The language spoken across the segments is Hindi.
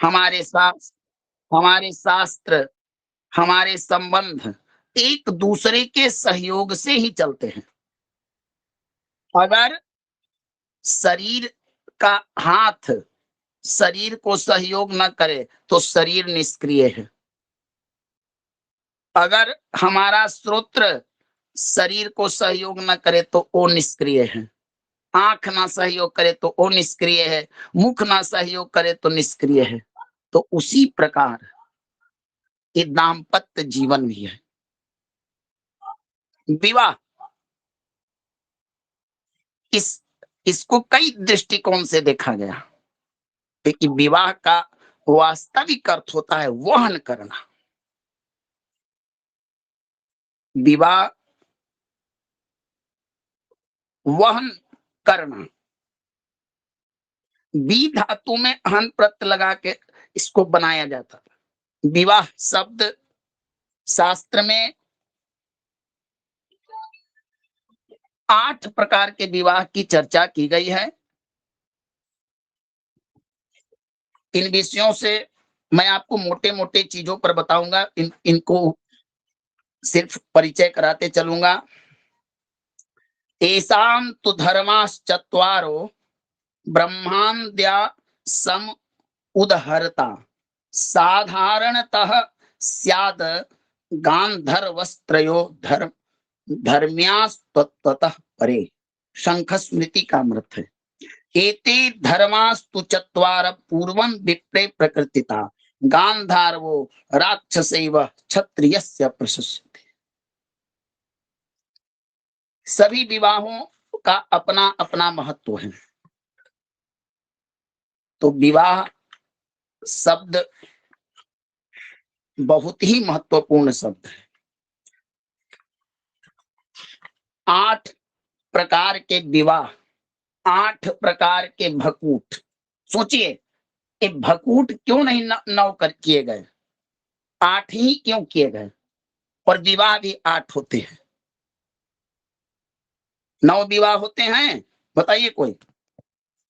हमारे साथ, हमारे शास्त्र, हमारे संबंध एक दूसरे के सहयोग से ही चलते हैं। अगर शरीर का हाथ शरीर को सहयोग न करे तो शरीर निष्क्रिय है। अगर हमारा श्रोत्र शरीर को सहयोग न करे तो वो निष्क्रिय है। आंख ना सहयोग करे तो वो निष्क्रिय है। मुख ना सहयोग करे तो निष्क्रिय है। तो उसी प्रकार ये दाम्पत्य जीवन भी है। विवाह इसको कई दृष्टिकोण से देखा गया, क्योंकि विवाह का वास्तविक अर्थ होता है वहन करना। विवाह वहन करना, बी धातु में हन प्रत्यय लगा के इसको बनाया जाता है। विवाह शब्द शास्त्र में 8 प्रकार के विवाह की चर्चा की गई है। इन विषयों से मैं आपको मोटे मोटे चीजों पर बताऊंगा, इनको सिर्फ परिचय कराते चलूंगा। एसाम तु धर्माश्चत्वारो ब्रह्मांद्या सम उदहरता साधारणतः स्याद गांधर्वस्त्रयो धर्म्यास्ततः परे। शंख स्मृति का अमृत है। एते धर्मास्तु चत्वार पूर्वं विप्रे प्रकृतिता गांधारवो राक्षसैव क्षत्रियस्य प्रशस्यते। सभी विवाहों का अपना अपना महत्व है। तो विवाह शब्द बहुत ही महत्वपूर्ण शब्द है। 8 प्रकार के विवाह, 8 प्रकार के भकूट। सोचिए, ये भकूट क्यों नहीं 9 कर किए गए, 8 ही क्यों किए गए? और विवाह भी 8 होते हैं। 9 विवाह होते हैं, बताइए कोई?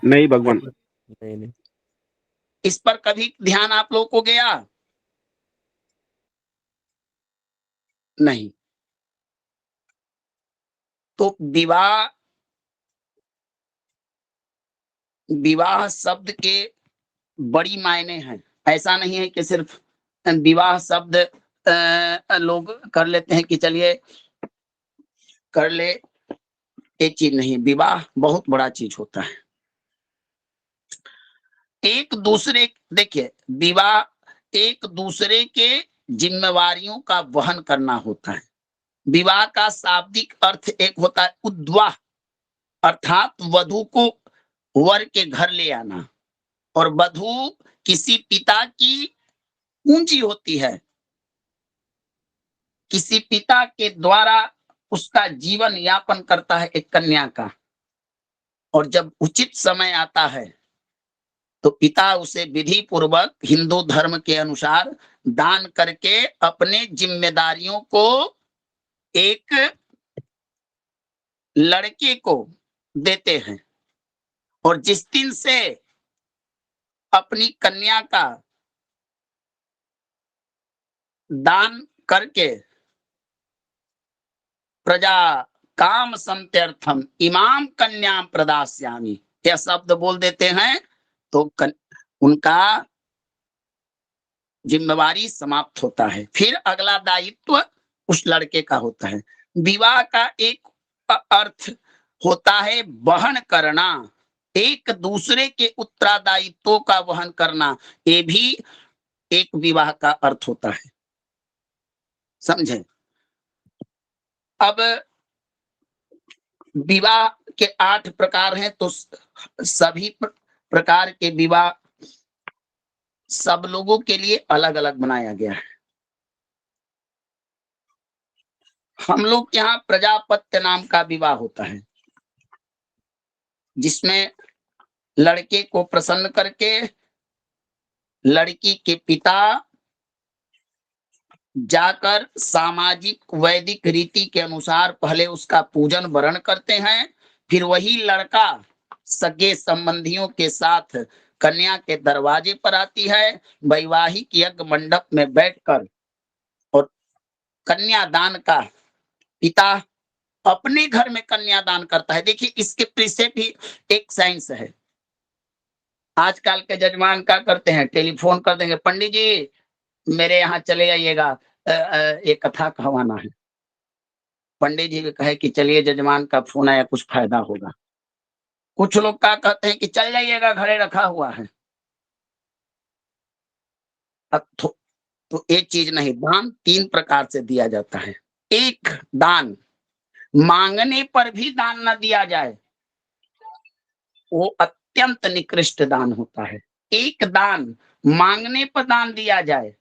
नहीं भगवान, नहीं। इस पर कभी ध्यान आप लोगों को गया? नहीं। तो विवाह शब्द के बड़ी मायने हैं। ऐसा नहीं है कि सिर्फ विवाह शब्द लोग कर लेते हैं कि चलिए कर ले, एक चीज नहीं। विवाह बहुत बड़ा चीज होता है। एक दूसरे, देखिए, विवाह एक दूसरे के जिम्मेवारियों का वहन करना होता है। विवाह का शाब्दिक अर्थ एक होता है उद्वाह, अर्थात वधु को वर के घर ले आना। और वधु किसी पिता की पूंजी होती है, किसी पिता के द्वारा उसका जीवन यापन करता है एक कन्या का। और जब उचित समय आता है तो पिता उसे विधि पूर्वक हिंदू धर्म के अनुसार दान करके अपने जिम्मेदारियों को एक लड़के को देते हैं। और जिस दिन से अपनी कन्या का दान करके प्रजा काम संत्यर्थम इमाम कन्या प्रदास्यामि यह शब्द बोल देते हैं तो उनका जिम्मेवारी समाप्त होता है। फिर अगला दायित्व उस लड़के का होता है। विवाह का एक अर्थ होता है वहन करना, एक दूसरे के उत्तरदायित्वों का वहन करना। ये भी एक विवाह का अर्थ होता है, समझे? अब विवाह के 8 प्रकार हैं, तो सभी प्रकार के विवाह सब लोगों के लिए अलग अलग बनाया गया है। हम लोग के यहाँ प्रजापत्य नाम का विवाह होता है, जिसमें लड़के को प्रसन्न करके लड़की के पिता जाकर सामाजिक वैदिक रीति के अनुसार पहले उसका पूजन वरण करते हैं। फिर वही लड़का सगे संबंधियों के साथ कन्या के दरवाजे पर आती है, वैवाहिक यज्ञ मंडप में बैठकर, और कन्यादान का पिता अपने घर में कन्यादान करता है। देखिए इसके पीछे भी एक साइंस है। आजकल के जजमान क्या करते हैं, टेलीफोन कर देंगे, पंडित जी मेरे यहाँ चले आइएगा, एक कथा कहवाना है। पंडित जी भी कहे कि चलिए जजमान का फोन आया, कुछ फायदा होगा। कुछ लोग क्या कहते हैं कि चल जाइएगा, घरे रखा हुआ है। अब तो एक चीज नहीं, दान 3 प्रकार से दिया जाता है। एक दान मांगने पर भी दान न दिया जाए, वो अत्यंत निकृष्ट दान होता है। एक दान मांगने पर दान दिया जाए,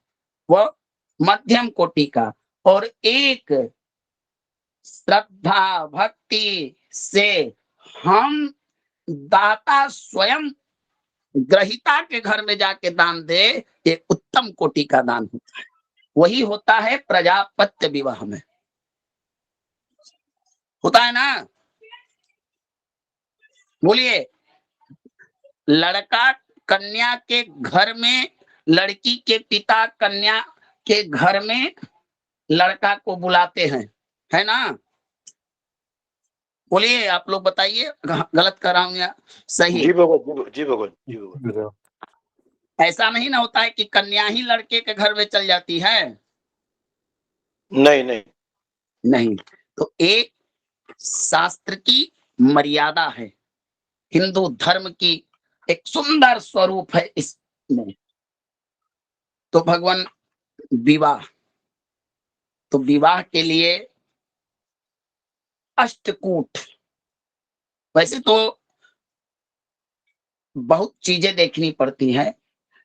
वह मध्यम कोटि का। और एक श्रद्धा भक्ति से हम दाता स्वयं ग्रहिता के घर में जाके दान दे, ये उत्तम कोटि का दान होता है। वही होता है प्रजापत्य विवाह में, होता है ना। बोलिए, लड़का कन्या के घर में, लड़की के पिता कन्या के घर में लड़का को बुलाते हैं, है ना। बोलिए, आप लोग बताइए गलत कर रहा हूं या सही। जी भगवान, जी भगवान, जी भगवान। ऐसा नहीं ना होता है कि कन्या ही लड़के के घर में चल जाती है। नहीं नहीं नहीं, तो एक शास्त्र की मर्यादा है, हिंदू धर्म की एक सुंदर स्वरूप है इसमें। तो भगवान विवाह, तो विवाह के लिए अष्टकूट, वैसे तो बहुत चीजें देखनी पड़ती है,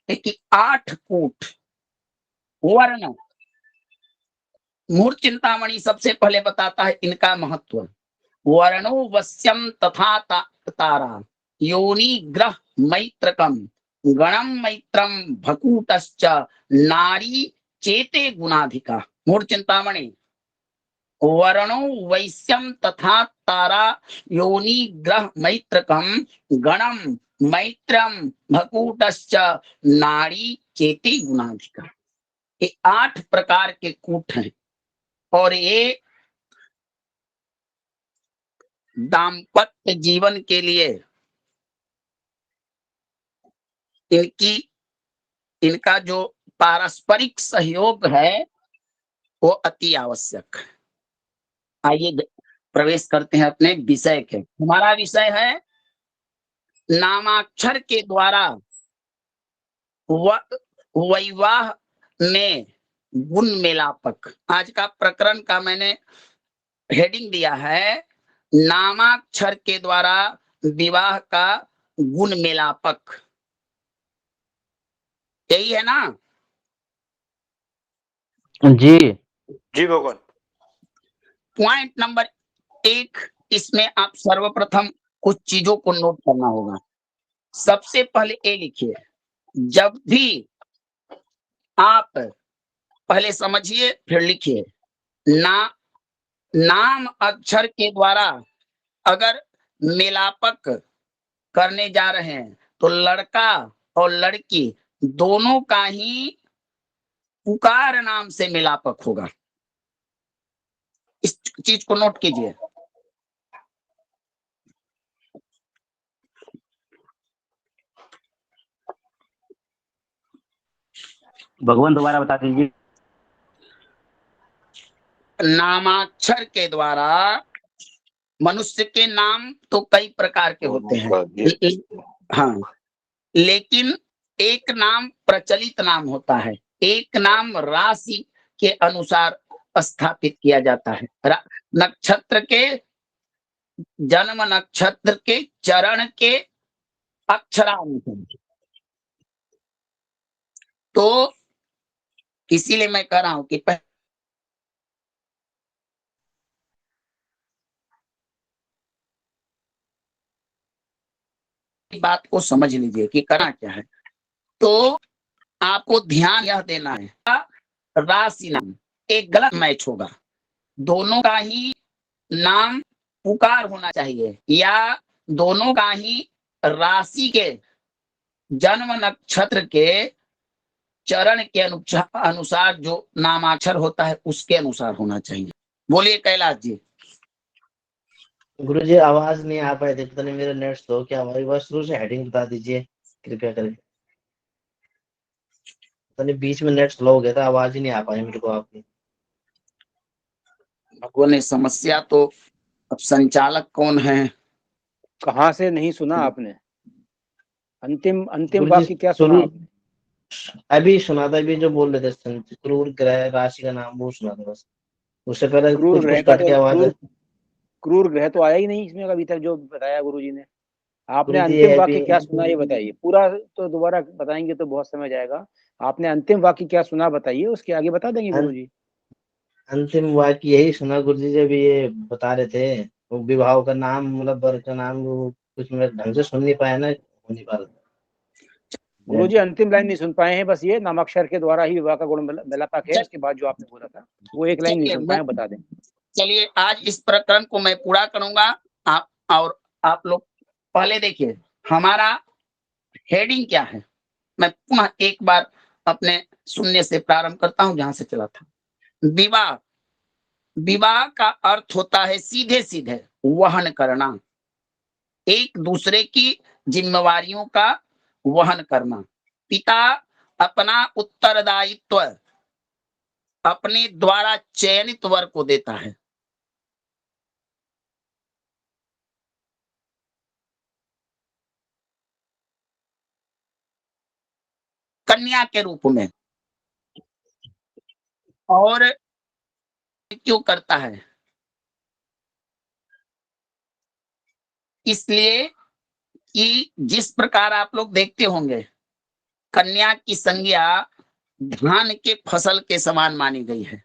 लेकिन 8 कूट वर्ण, मूर्त चिंतामणि सबसे पहले बताता है इनका महत्व। वर्णो वश्यम तथा तारा, योनि ग्रह मैत्रकम, गणम मैत्रम भकूटश्च, नारी चेते गुणाधिका। मूर्त चिंतामणि, वर्णो वैश्यम तथा तारा, योनि ग्रह मैत्रकम, गणम मैत्रम भकूटश्च, नारी चेते गुणाधिका। ये 8 प्रकार के कूट हैं, और ये दाम्पत्य जीवन के लिए इनका जो पारस्परिक सहयोग है वो अति आवश्यक है। आइए प्रवेश करते हैं अपने विषय के। हमारा विषय है नामाक्षर के द्वारा वैवाह में गुण मेलापक। आज का प्रकरण का मैंने हेडिंग दिया है, नामाक्षर के द्वारा विवाह का गुण मेलापक। यही है ना जी जी भगवान। पॉइंट नंबर 1, इसमें आप सर्वप्रथम कुछ चीजों को नोट करना होगा। सबसे पहले ये लिखिए, जब भी आप पहले समझिए फिर लिखिए, नाम अक्षर के द्वारा अगर मेलापक करने जा रहे हैं तो लड़का और लड़की दोनों का ही पुकार नाम से मेलापक होगा। इस चीज को नोट कीजिए। भगवान दोबारा बता दीजिए। नामाक्षर के द्वारा, मनुष्य के नाम तो कई प्रकार के होते हैं, हाँ, लेकिन एक नाम प्रचलित नाम होता है, एक नाम राशि के अनुसार स्थापित किया जाता है। नक्षत्र के, जन्म नक्षत्र के, चरण के अक्षरानुसार। तो इसीलिए मैं कह रहा हूं कि बात को समझ लीजिए कि करना क्या है। तो आपको ध्यान यह देना है, राशि नाम एक गलत मैच होगा, दोनों का ही नाम पुकार होना चाहिए, या दोनों का ही राशि के जन्म नक्षत्र के चरण के अनुसार जो नामाक्षर होता है उसके अनुसार होना चाहिए। बोलिए कैलाश जी। गुरु जी आवाज नहीं आ पाई थी, पता नहीं मेरा नेट स्लो क्या हुआ। एक बार शुरू से हेडिंग बता दीजिए कृपया करके। पता नहीं बीच में नेट स्लो हो गया था, आवाज ही नहीं आ पाई मेरे को आपकी। भगवान ने समस्या तो अब संचालक कौन है? कहाँ से नहीं सुना आपने? अंतिम अंतिम गुरु जी वाक्य क्या सुना शुरू आपने? अभी सुना था, अभी जो बोल रहे थे क्रूर ग्रह राशि का नाम, वो सुना था बस। उससे पहले क्रूर कुछ ग्रह कुछ का कट तो के आवाज है। क्रूर ग्रह तो आया ही नहीं इसमें अभी तक जो बताया गुरुजी ने। आपने गुरु जी अंतिम अभी वाक्य क्या सुना ये बताइए। पूरा तो दोबारा बताएंगे तो बहुत समय जाएगा। आपने अंतिम वाक्य क्या सुना बताइए, उसके आगे बता देंगे गुरुजी। अंतिम वाक्य यही सुना गुरु जी जब ये बता रहे थे, वो विवाह का नाम, मतलब वर का नाम, वो कुछ मैं ढंग से सुन नहीं पाया ना, हो नहीं पा रहा। गुरुजी अंतिम लाइन नहीं सुन पाए हैं, बस ये नामाक्षर के द्वारा ही विवाह का गुण मिलापक है। उसके बाद जो आपने बोला था वो एक लाइन नहीं सुन पाए, बता दें। चलिए आज इस प्रकरण को मैं पूरा करूंगा। आप और आप लोग पहले देखिए हमारा हेडिंग क्या है। मैं पुनः एक बार अपने सुनने से प्रारंभ करता हूं जहां से चला था। विवाह, विवाह का अर्थ होता है सीधे सीधे वहन करना, एक दूसरे की जिम्मेवारियों का वहन करना। पिता अपना उत्तरदायित्व अपने द्वारा चयनित वर को देता है। कन्या के रूप में। और क्यों करता है? इसलिए कि जिस प्रकार आप लोग देखते होंगे कन्या की संज्ञा धान के फसल के समान मानी गई है।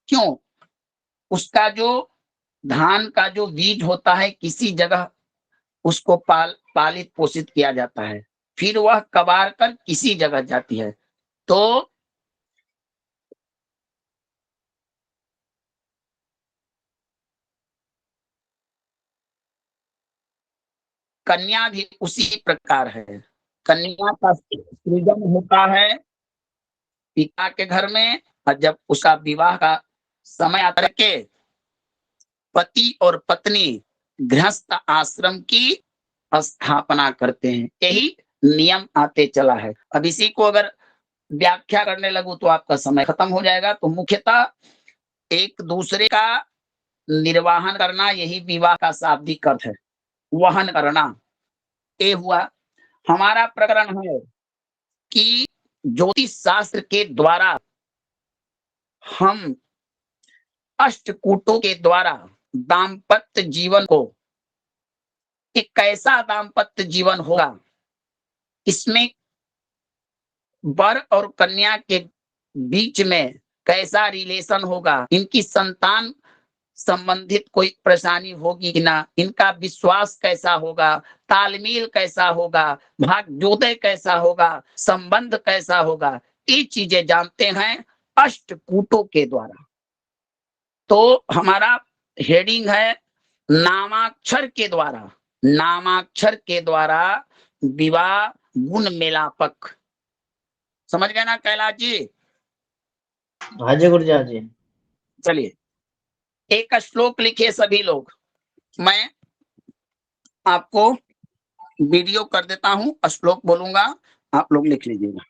क्यों? उसका जो धान का जो बीज होता है किसी जगह उसको पालित पोषित किया जाता है, फिर वह कबार कर किसी जगह जाती है। तो कन्या भी उसी प्रकार है। कन्या का सृजन होता है पिता के घर में, और जब उसका विवाह का समय आता के पति और पत्नी गृहस्थ आश्रम की स्थापना करते हैं। यही नियम आते चला है। अब इसी को अगर व्याख्या करने लगूं तो आपका समय खत्म हो जाएगा। तो मुख्यतः एक दूसरे का निर्वाहन करना यही विवाह का शाब्दिक अर्थ है, वहन करना। ये हुआ हमारा प्रकरण है कि ज्योतिष शास्त्र के द्वारा हम अष्टकूटों के द्वारा दाम्पत्य जीवन को, एक कैसा दाम्पत्य जीवन होगा, इसमें वर और कन्या के बीच में कैसा रिलेशन होगा, इनकी संतान संबंधित कोई परेशानी होगी कि ना, इनका विश्वास कैसा होगा, तालमेल कैसा होगा, भाग्योदय कैसा होगा, संबंध कैसा होगा, ये चीजें जानते हैं अष्टकूटों के द्वारा। तो हमारा हेडिंग है नामाक्षर के द्वारा, नामाक्षर के द्वारा विवाह गुण मेलापक। समझ गए ना कैलाश जी? हाँ जी गुरु जी, हाँ जी। चलिए एक श्लोक लिखे सभी लोग। मैं आपको वीडियो कर देता हूं, श्लोक बोलूंगा, आप लोग लिख लीजिएगा।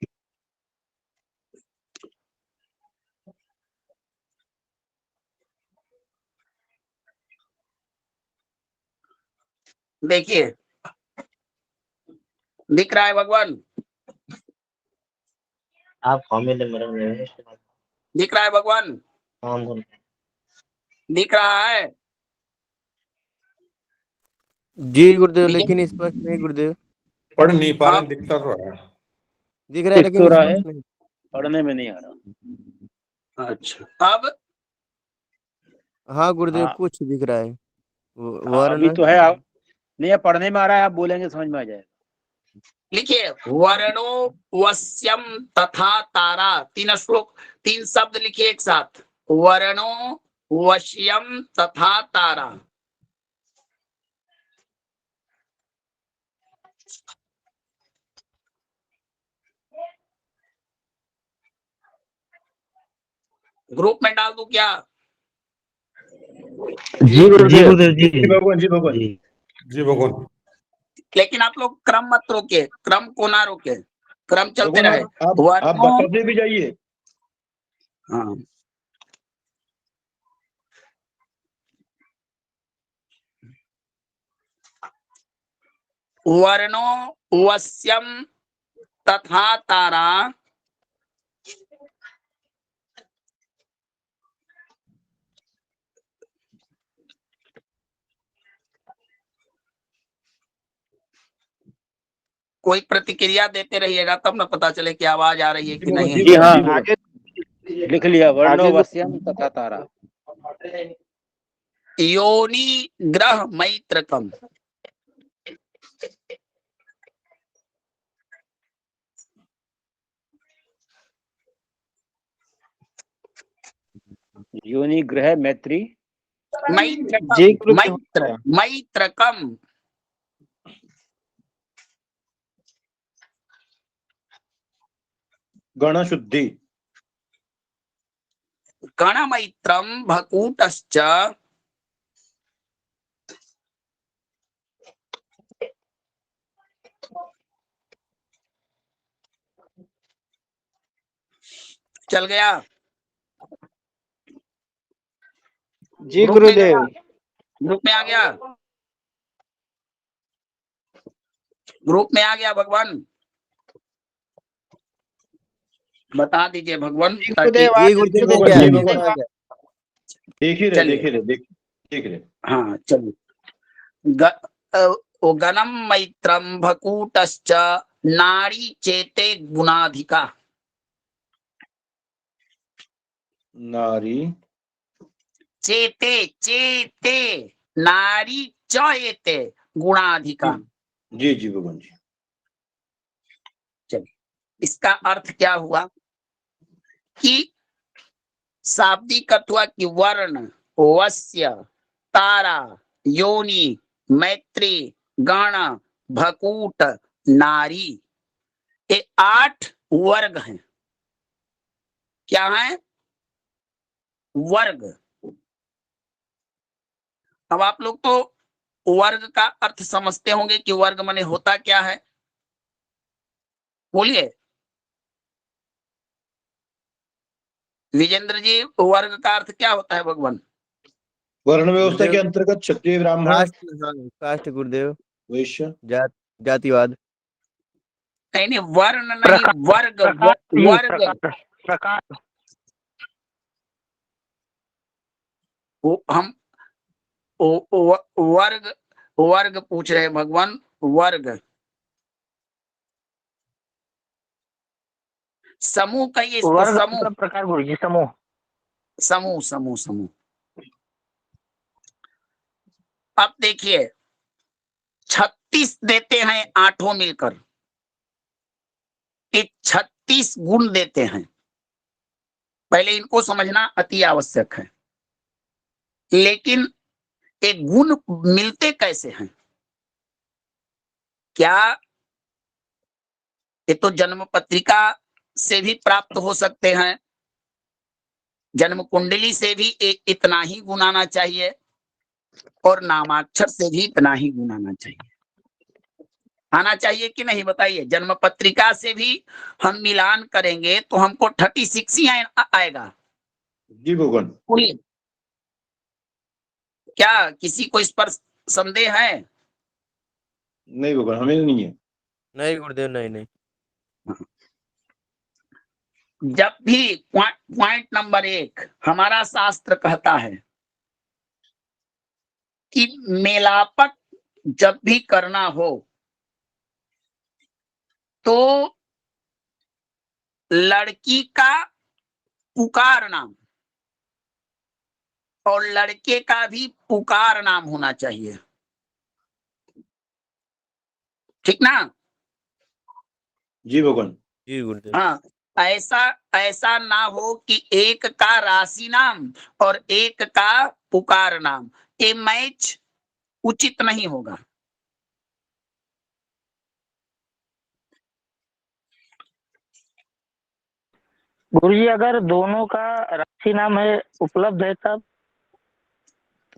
देखिए दिख रहा है भगवान? आप फॉर्मेले मेरे दिख रहा है भगवान? हाँ गुरु। दिख रहा है? जी गुरुदेव, दिख लेकिन स्पष्ट नहीं गुरुदेव। पढ़ नहीं पा रहे, अब दिखता तो है। दिख रहा है दिख तो लेकिन रहा है, स्पष्ट नहीं। पढ़ने में नहीं आ रहा। अच्छा अब हाँ गुरुदेव, हाँ कुछ दिख रहा है। हाँ अभी वर्ण। तो है। आप नहीं, पढ़ने में आ रहा है, आप बोलेंगे समझ में आ जाएगा। लिखिए वर्णो वश्यम तथा तारा, तीन श्लोक, तीन शब्द लिखिए एक साथ। वर्णो वश्यम तथा तारा। ग्रुप में डाल दूं क्या? जी गुरुदेव जी भगवान जी भगवान जी जी भगवान लेकिन आप लोग क्रम मत रोके, क्रम को ना रोके, क्रम चलते भगवान रहे। आप वर्णों, बताते भी जाइए। हाँ, वर्णो वश्यम तथा तारा कोई प्रतिक्रिया देते रहिएगा तब ना पता चले कि आवाज आ रही है कि नहीं। जी हाँ, भगवान। आगे लिख लिया, वर्णो आगे वश्यम तथा तारा। योनि ग्रह मैत्रकम, योनि ग्रह मैत्री मैत्रकम, मैत्रकम, गण शुद्धि गणमैत्रम भकूटश्च चल गया। जी ग्रुप में गुरुदेव। गया, ग्रुप में आ गया, ग्रुप में आ गया भगवान, बता दीजिए भगवान ताकि गुरुदेव जी गुरुदेव शुद्ध आ गया, जी जी भगवान। आ गया। देख ही रहे चलिए। देख ही रहे देख रहे। हाँ चलिए। गणम मैत्रम भकूटश्च नारी चेते गुणाधिका, नारी चेते चेते नारी चेते गुणाधिका। जी जी भगवान जी। चलिए, इसका अर्थ क्या हुआ कि शाब्दिक अर्थ हुआ कि वर्ण, वश्य, तारा, योनि, मैत्री, गण, भकूट, नारी, ये 8 वर्ग हैं। क्या है? वर्ग। अब आप लोग तो वर्ग का अर्थ समझते होंगे कि वर्ग माने होता क्या है, बोलिए विजेंद्र जी, वर्ग का अर्थ क्या होता है भगवान? वर्ण व्यवस्था के अंतर्गत क्षत्रिय ब्राह्मण कास्ट, हाँ, कास्ट गुरुदेव, वैश्य जातिवाद। नहीं नहीं, वर्ण नहीं, वर्ग, वर्ग। प्रकार हम वर्ग, वर्ग पूछ रहे हैं भगवान, वर्ग। समूह कहिए इसको, वर्ग समूह, मतलब प्रकार गुरुजी समूह समूह, समूह, समूह। अब देखिए 36 देते हैं आठों मिलकर, ये 36 गुण देते हैं। पहले इनको समझना अति आवश्यक है। लेकिन ये गुण मिलते कैसे हैं? क्या ये तो जन्म पत्रिका से भी प्राप्त हो सकते हैं, जन्म कुंडली से भी इतना ही गुण आना चाहिए, और नामाक्षर से भी इतना ही गुण आना चाहिए। आना चाहिए कि नहीं बताइए? जन्म पत्रिका से भी हम मिलान करेंगे तो हमको 36 ही आएगा। जी भगवान। बोलिए, क्या किसी को इस पर संदेह है? नहीं भगवान हमें नहीं है। नहीं गुरुदेव, नहीं नहीं। जब भी पॉइंट नंबर 1 हमारा शास्त्र कहता है कि मेलापक जब भी करना हो तो लड़की का पुकार नाम और लड़के का भी पुकार नाम होना चाहिए, ठीक ना? जी भगवान। जी गुरुदेव। हाँ, ऐसा ऐसा ना हो कि एक का राशि नाम और एक का पुकार नाम, ये मैच उचित नहीं होगा। गुरुजी अगर दोनों का राशि नाम है उपलब्ध है तब?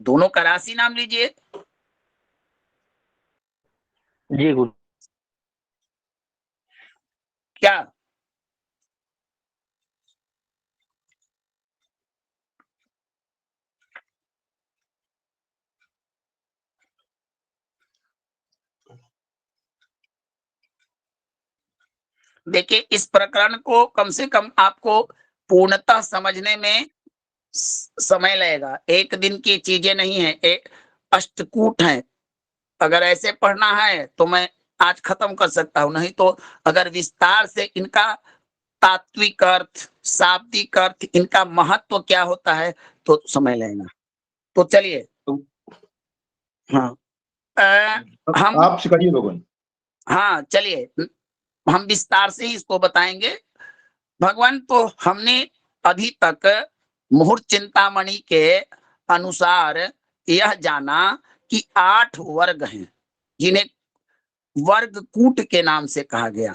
दोनों का राशि नाम लीजिए। जी गुरु। क्या? देखिए, इस प्रकरण को कम से कम आपको पूर्णतः समझने में समय लगेगा। एक दिन की चीजें नहीं है, एक अष्टकूट है। अगर ऐसे पढ़ना है तो मैं आज खत्म कर सकता हूं, नहीं तो अगर विस्तार से इनका तात्विक अर्थ, शाब्दिक अर्थ, इनका महत्व क्या होता है तो समय लगेगा। तो चलिए, हाँ, हम आप सिखाइए भगवान। हाँ चलिए, हम विस्तार से ही इसको बताएंगे। भगवान, तो हमने अभी तक मुहूर्त चिंतामणि के अनुसार यह जाना कि 8 वर्ग हैं, जिन्हें वर्ग कूट के नाम से कहा गया।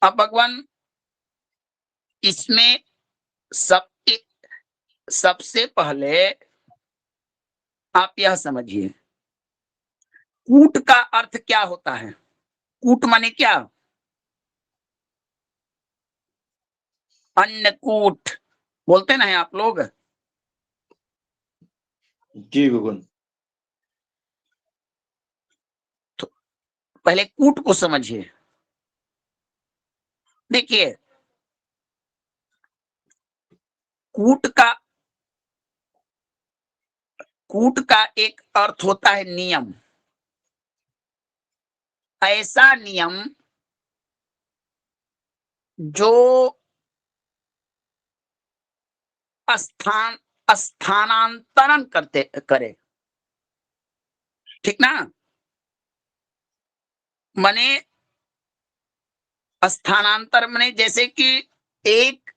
अब भगवान, इसमें सबसे पहले आप यह समझिए, कूट का अर्थ क्या होता है? कूट माने क्या? अन्नकूट बोलते ना है आप लोग। जी भगवान। तो पहले कूट को समझिए। देखिए, कूट का एक अर्थ होता है नियम। ऐसा नियम जो स्थानांतरण करे, ठीक ना? माने स्थानांतर माने जैसे कि एक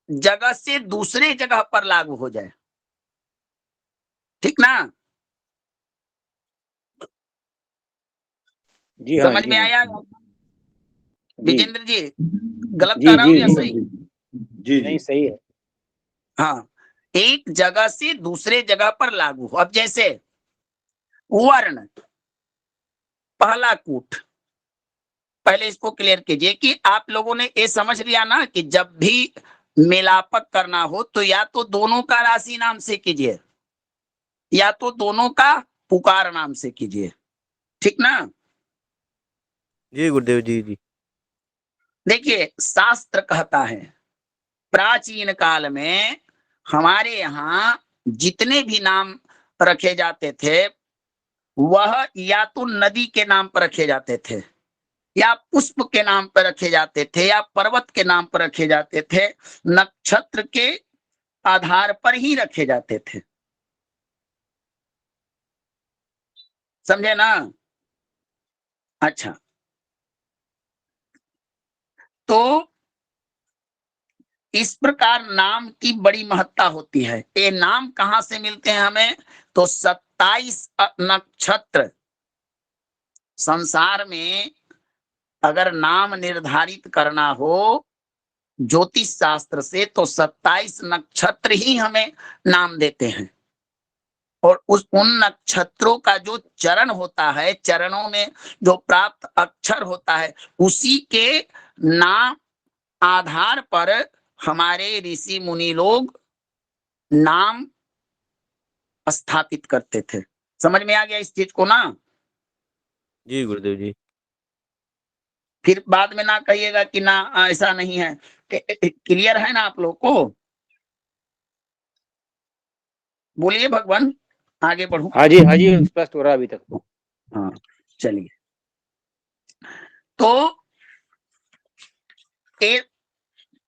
जगह से दूसरे जगह पर लागू हो जाए, ठीक ना? जी हाँ, समझ जी में हाँ, आया जी विजेंद्र जी? गलत जी कह रहा हूं जी या जी सही? जी नहीं, जी। सही है। हाँ, एक जगह से दूसरे जगह पर लागू हो। अब जैसे वर्ण, पहला कूट, पहले इसको क्लियर कीजिए कि आप लोगों ने ये समझ लिया ना कि जब भी मिलापक करना हो तो या तो दोनों का राशि नाम से कीजिए या तो दोनों का पुकार नाम से कीजिए, ठीक ना? जी गुरुदेव जी जी। देखिए, शास्त्र कहता है प्राचीन काल में हमारे यहाँ जितने भी नाम रखे जाते थे वह या तो नदी के नाम पर रखे जाते थे, या पुष्प के नाम पर रखे जाते थे, या पर्वत के नाम पर रखे जाते थे, नक्षत्र के आधार पर ही रखे जाते थे। समझे ना? अच्छा, तो इस प्रकार नाम की बड़ी महत्ता होती है। ये नाम कहां से मिलते हैं हमें? तो 27 नक्षत्र संसार में अगर नाम निर्धारित करना हो ज्योतिष शास्त्र से तो 27 नक्षत्र ही हमें नाम देते हैं। और उन नक्षत्रों का जो चरण होता है, चरणों में जो प्राप्त अक्षर होता है, उसी के नाम आधार पर हमारे ऋषि मुनि लोग नाम स्थापित करते थे। समझ में आ गया इस चीज को ना? जी गुरुदेव जी। फिर बाद में ना कहिएगा कि ना ऐसा नहीं है। क्लियर है ना आप लोग को? बोलिए भगवान, आगे बढ़ू। हाँ जी, स्पष्ट हो रहा है अभी तक। हाँ चलिए, तो एक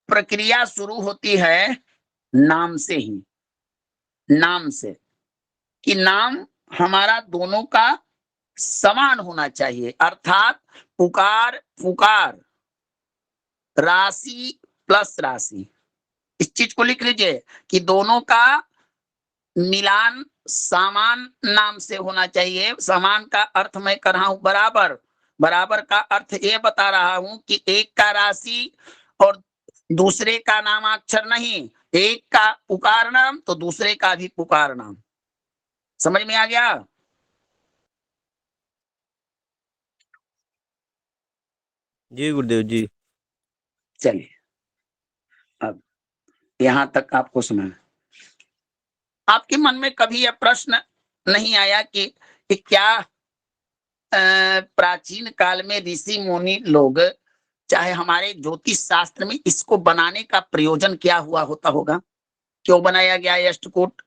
प्रक्रिया शुरू होती है नाम से ही, नाम से, कि नाम हमारा दोनों का समान होना चाहिए। अर्थात पुकार पुकार, राशि प्लस राशि। इस चीज को लिख लीजिए कि दोनों का मिलान समान नाम से होना चाहिए। समान का अर्थ मैं कर रहा हूं बराबर, बराबर का अर्थ ये बता रहा हूं कि एक का राशि और दूसरे का नामाक्षर नहीं, एक का पुकार नाम तो दूसरे का भी पुकार नाम। समझ में आ गया? जी गुरुदेव जी। चलिए, अब यहां तक आपको सुना। आपके मन में कभी यह प्रश्न नहीं आया कि क्या प्राचीन काल में ऋषि मुनि लोग, चाहे हमारे ज्योतिष शास्त्र में इसको बनाने का प्रयोजन क्या हुआ होता होगा? क्यों बनाया गया ये अष्टकूट?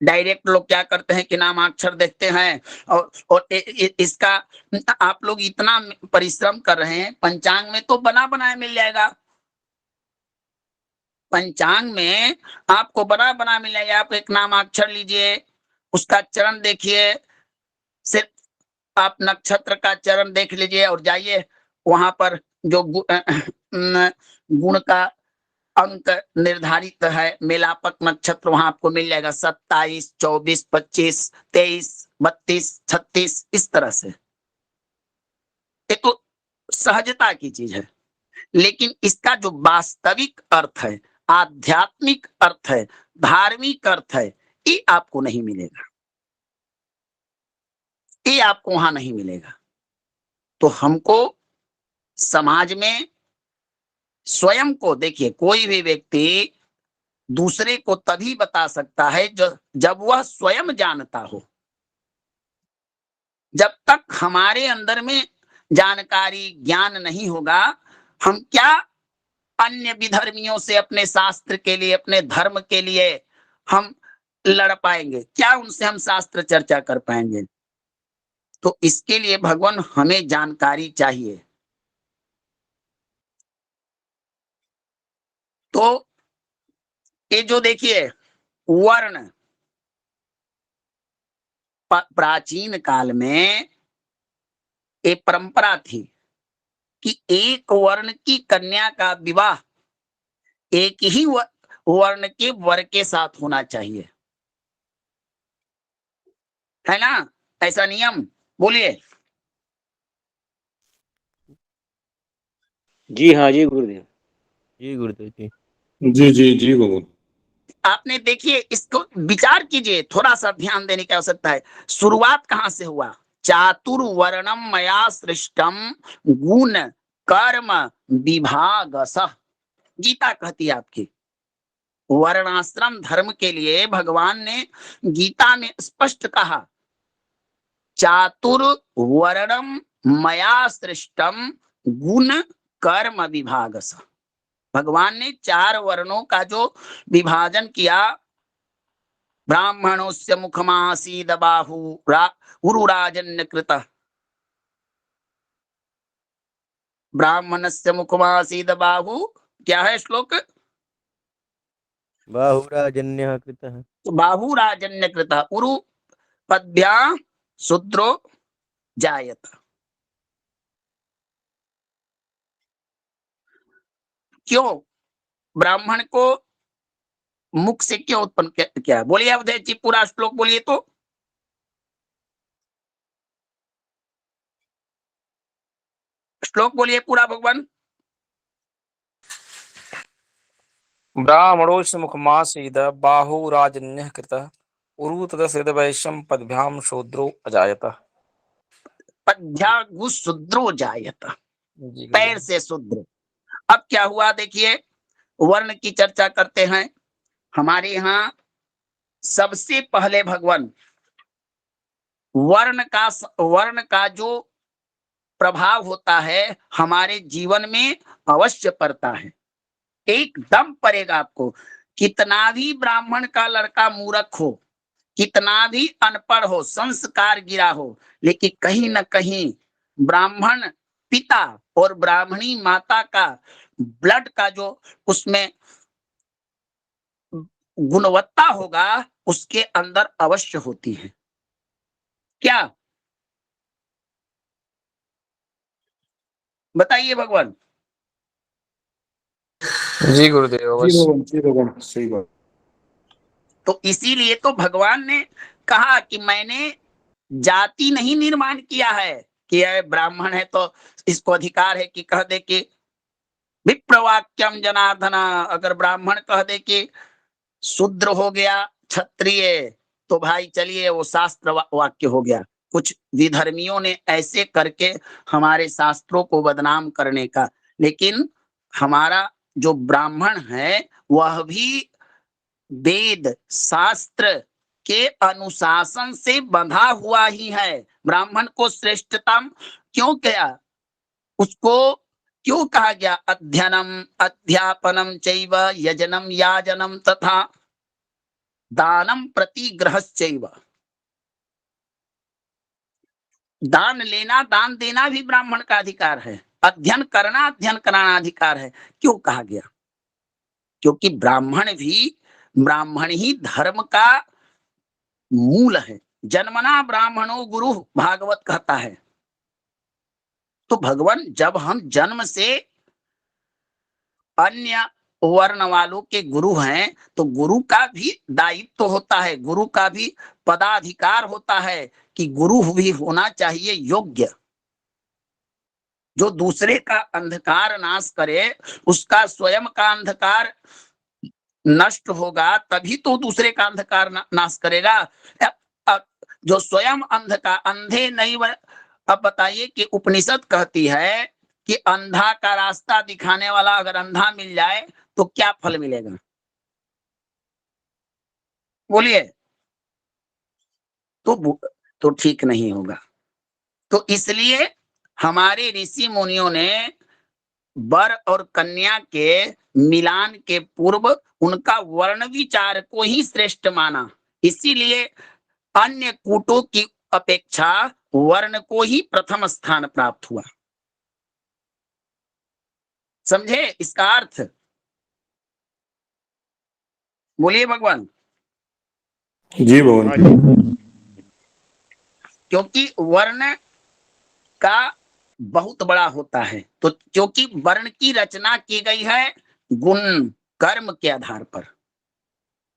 डायरेक्ट लोग क्या करते हैं कि नामाक्षर देखते हैं और इसका आप लोग इतना परिश्रम कर रहे हैं, पंचांग में तो बना बनाया मिल जाएगा। पंचांग में आपको बना बना मिल जाएगा। आप एक नामाक्षर लीजिए, उसका चरण देखिए, सिर्फ आप नक्षत्र का चरण देख लीजिए और जाइए वहां पर जो गुण का अंक निर्धारित है, मेलापक नक्षत्र वहां आपको मिल जाएगा 27, 24, 25, 23, 32, 36, इस तरह से। ये तो सहजता की चीज है, लेकिन इसका जो वास्तविक अर्थ है, आध्यात्मिक अर्थ है, धार्मिक अर्थ है, ये आपको नहीं मिलेगा, ये आपको वहां नहीं मिलेगा। तो हमको समाज में स्वयं को, देखिए कोई भी व्यक्ति दूसरे को तभी बता सकता है जब वह स्वयं जानता हो। जब तक हमारे अंदर में जानकारी ज्ञान नहीं होगा, हम क्या अन्य विधर्मियों से अपने शास्त्र के लिए, अपने धर्म के लिए हम लड़ पाएंगे? क्या उनसे हम शास्त्र चर्चा कर पाएंगे? तो इसके लिए भगवान हमें जानकारी चाहिए। तो ये जो देखिए वर्ण, प्राचीन काल में एक परंपरा थी कि एक वर्ण की कन्या का विवाह एक ही वर्ण के वर के साथ होना चाहिए, है ना? ऐसा नियम, बोलिए। जी हाँ जी गुरुदेव। जी गुरुदेव जी। जी जी जी भगवान। आपने देखिए, इसको विचार कीजिए, थोड़ा सा ध्यान देने की आवश्यकता है। शुरुआत कहां से हुआ? चातुर्वर्णम मया सृष्टम गुण कर्म विभागसः। गीता कहती है आपकी। वर्णाश्रम धर्म के लिए भगवान ने गीता में स्पष्ट कहा, चातुर्वर्णम मया सृष्टम गुण कर्म विभागसः। भगवान ने 4 वर्णों का जो विभाजन किया, ब्राह्मणोस्य मुखमासीद बाहु उरुराजन्य कृत, ब्राह्मणस्य मुखमासीद बाहु, क्या है श्लोक? बाहुराजन्यः कृतः। तो बाहुराजन्य कृत उरु पद्भ्या शूद्रो जायत। क्यों ब्राह्मण को मुख से क्यों उत्पन्न किया? बोलिए अवधेश जी, पूरा श्लोक बोलिए तो। श्लोक बोलिए पूरा भगवान। ब्राह्मणोस्य मुखमासीद बाहुराजन्यः कृतः उरु तदसिद वैश्यं पद्भ्यां शूद्रो अजायत। पद्भ्या शूद्रो जायत, जी पैर से शूद्र। अब क्या हुआ देखिए, वर्ण की चर्चा करते हैं। हमारे यहाँ सबसे पहले भगवान वर्ण का जो प्रभाव होता है हमारे जीवन में अवश्य पड़ता है, एकदम पड़ेगा आपको। कितना भी ब्राह्मण का लड़का मूर्ख हो, कितना भी अनपढ़ हो, संस्कार गिरा हो, लेकिन कहीं ना कहीं ब्राह्मण पिता और ब्राह्मणी माता का ब्लड का जो उसमें गुणवत्ता होगा, उसके अंदर अवश्य होती है। क्या बताइए भगवान? जी गुरुदेव। जी भगवान, सही बात। तो इसीलिए तो भगवान ने कहा कि मैंने जाति नहीं निर्माण किया है कि यह ब्राह्मण है तो इसको अधिकार है कि कह दे कि विप्रवाक्यम जनार्दन, अगर ब्राह्मण कह दे कि शूद्र हो गया क्षत्रिय, तो भाई चलिए वो शास्त्र वाक्य हो गया। कुछ विधर्मियों ने ऐसे करके हमारे शास्त्रों को बदनाम करने का, लेकिन हमारा जो ब्राह्मण है वह भी वेद शास्त्र के अनुशासन से बंधा हुआ ही है। ब्राह्मण को श्रेष्ठतम क्यों किया, उसको क्यों कहा गया? अध्ययनम अध्यापनम चैव यजनम याजनम तथा दानम प्रतिग्रहश्चैव। दान लेना दान देना भी ब्राह्मण का अधिकार है, अध्ययन करना अध्ययन कराना अधिकार है। क्यों कहा गया? क्योंकि ब्राह्मण ही धर्म का मूल है। जन्मना ब्राह्मणो गुरु, भागवत कहता है। तो भगवान, जब हम जन्म से अन्य वर्ण वालों के गुरु हैं तो गुरु का भी दायित्व होता है, गुरु का भी पदाधिकार होता है कि गुरु भी होना चाहिए योग्य, जो दूसरे का अंधकार नाश करे, उसका स्वयं का अंधकार नष्ट होगा तभी तो दूसरे का अंधकार नाश करेगा। जो स्वयं अंधकार अंधे नहीं। अब बताइए कि उपनिषद कहती है कि अंधा का रास्ता दिखाने वाला अगर अंधा मिल जाए तो क्या फल मिलेगा? बोलिए। तो ठीक नहीं होगा। तो इसलिए हमारे ऋषि मुनियों ने वर और कन्या के मिलान के पूर्व उनका वर्ण विचार को ही श्रेष्ठ माना। इसीलिए अन्य कूटों की अपेक्षा वर्ण को ही प्रथम स्थान प्राप्त हुआ। समझे इसका अर्थ? बोलिए भगवान। जी भगवान। क्योंकि वर्ण का बहुत बड़ा होता है, तो क्योंकि वर्ण की रचना की गई है गुण कर्म के आधार पर।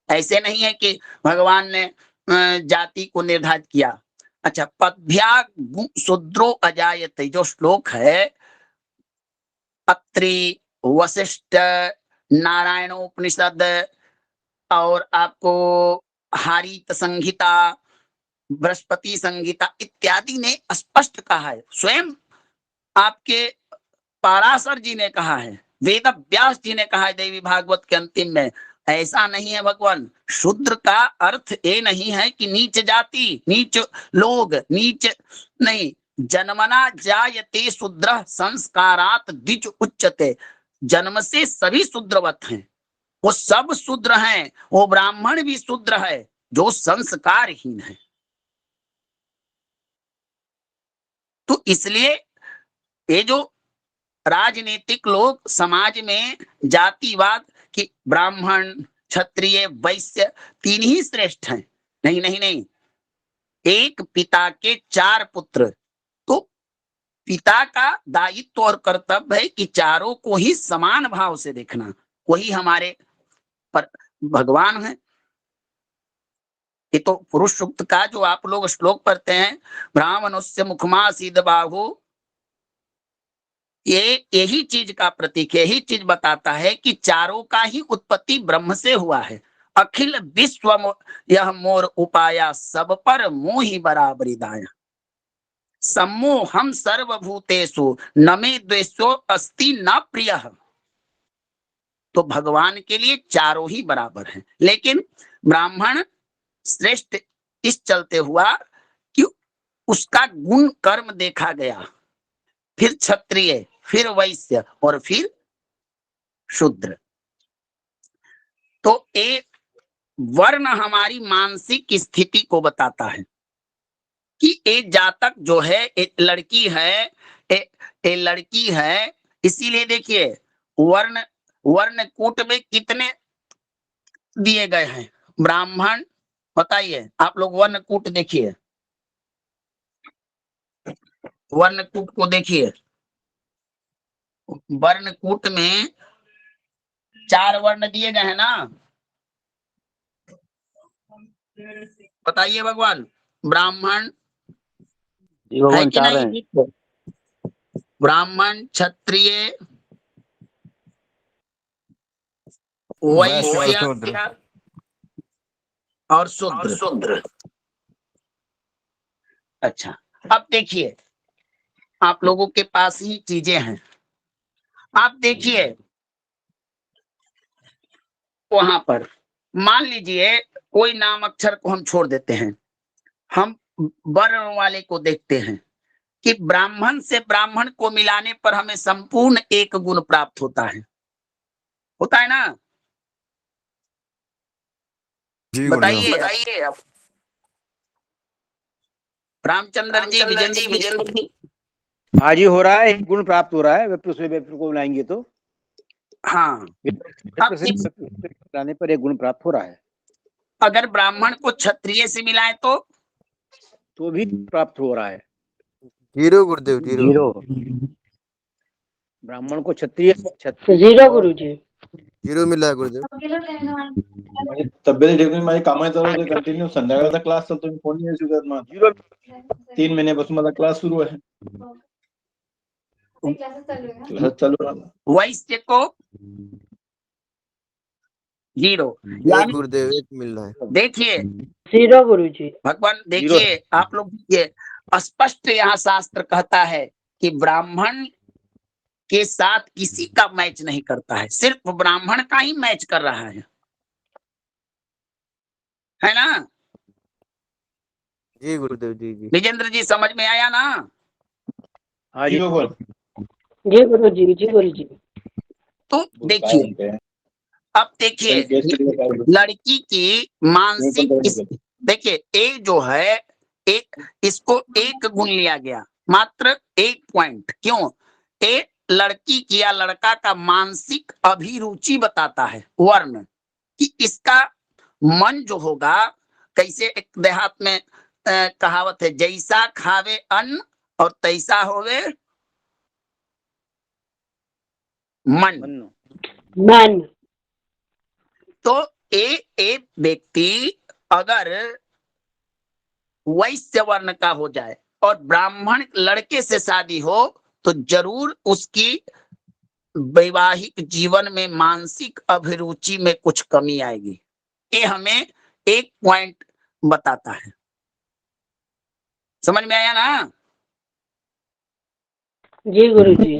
ऐसे नहीं है कि भगवान ने जाति को निर्धारित किया। अच्छा, पद्भ्या शूद्रो अजायते जो श्लोक है, अत्रि, वशिष्ठ, नारायणोपनिषद और आपको हारीत संहिता, बृहस्पति संहिता इत्यादि ने स्पष्ट कहा है। स्वयं आपके पाराशर जी ने कहा है, वेद व्यास जी ने कहा है देवी भागवत के अंतिम में। ऐसा नहीं है भगवान। शूद्र का अर्थ ये नहीं है कि नीच जाति, नीच लोग, नीच नहीं। जन्मना जायते शूद्र संस्कारात द्विज उच्चते। जन्म से सभी शूद्रवत हैं, वो सब शूद्र हैं। वो ब्राह्मण भी शूद्र है जो संस्कारहीन है। तो इसलिए ये जो राजनीतिक लोग समाज में जातिवाद कि ब्राह्मण क्षत्रिय वैश्य तीन ही श्रेष्ठ हैं, नहीं नहीं नहीं, एक पिता के 4 पुत्र। तो पिता का दायित्व और कर्तव्य है कि चारों को ही समान भाव से देखना। वही हमारे पर भगवान है। ये तो पुरुष सूक्त का जो आप लोग श्लोक पढ़ते हैं, ब्राह्मणस्य मुखमासीद बाहु, ये यही चीज का प्रतीक, यही चीज बताता है कि चारों का ही उत्पत्ति ब्रह्म से हुआ है। अखिल विश्व यह मोर उपाया, सब पर मोहि बराबरी दाया। सम्मोहम सर्वभूतेषु न मे द्वेषो अस्ति न प्रियः। तो भगवान के लिए चारों ही बराबर हैं, लेकिन ब्राह्मण श्रेष्ठ इस चलते हुआ कि उसका गुण कर्म देखा गया, फिर क्षत्रिय, फिर वैश्य और फिर शूद्र। तो एक वर्ण हमारी मानसिक स्थिति को बताता है कि एक जातक जो है, एक लड़की है, एक लड़की है। इसीलिए देखिए वर्ण कूट में कितने दिए गए हैं ब्राह्मण, बताइए आप लोग। वर्ण कूट देखिए, वर्ण कूट को देखिए। वर्ण कूट में 4 वर्ण दिए गए हैं ना, बताइए भगवान। ब्राह्मण, जी है भगवान कि चार नहीं? हैं। ब्राह्मण, क्षत्रिय, वैश्य और वैश्य शूद्र। और शूद्र। अच्छा, अब देखिए, आप लोगों के पास ही चीजें हैं। आप देखिए वहां पर, मान लीजिए कोई नाम अक्षर को हम छोड़ देते हैं, हम वर्ण वाले को देखते हैं कि ब्राह्मण से ब्राह्मण को मिलाने पर हमें संपूर्ण एक गुण प्राप्त होता है ना? जी गुरुदेव। बताइए आप। रामचंद्र जी, विजेंद्र जी। हाँ जी, हो रहा है, एक गुण प्राप्त हो रहा है विप्र से विप्र को मिलाएंगे तो। हाँ, विप्र से विप्र को मिलाने पर एक गुण प्राप्त हो रहा है। अगर ब्राह्मण को क्षत्रिय से मिलाए तो भी प्राप्त हो रहा है। 0 गुरुदेव 0। जीरो। ब्राह्मण को क्षत्रिय जीरो गुरुजी। 0 मिला है गुरुदेव। माझी तब्येत ठीक नाही, माझी कामं चालू होते कंटिन्यू. संध्याकाळचा क्लास चालतो, मी फोन नाही येऊ शकत. मग जीरो 3 महिन्यापासून माझा क्लास सुरू आहे. क्लास चालू राहिला. वैश्य को 0। 1 गुरुदेव 1 मिल रहा है। देखिए जीरो गुरुजी। भगवान, देखिए आप लोग, ये स्पष्ट यहाँ शास्त्र कहता है कि ब्राह्मण के साथ किसी का मैच नहीं करता है, सिर्फ ब्राह्मण का ही मैच कर रहा है ना? जी गुरुदेव जी जी। विजेंद्र जी, समझ में आया ना? हाँ जी। बोल. जी गुरुजी, जी गुरुजी। तो देखिए, अब देखिए लड़की की मानसिक देखिए, ए जो है, एक इसको एक गुण लिया गया, मात्र 1 पॉइंट। क्यों? ए लड़की की या लड़का का मानसिक अभिरुचि बताता है, वर्ण, कि इसका मन जो होगा, कैसे एक देहात में कहावत है, जैसा खावे अन्न और तैसा होवे मन। मन। तो एक व्यक्ति अगर वैश्य वर्ण का हो जाए और ब्राह्मण लड़के से शादी हो, तो जरूर उसकी वैवाहिक जीवन में मानसिक अभिरुचि में कुछ कमी आएगी। ये हमें 1 पॉइंट बताता है। समझ में आया ना? जी गुरुजी।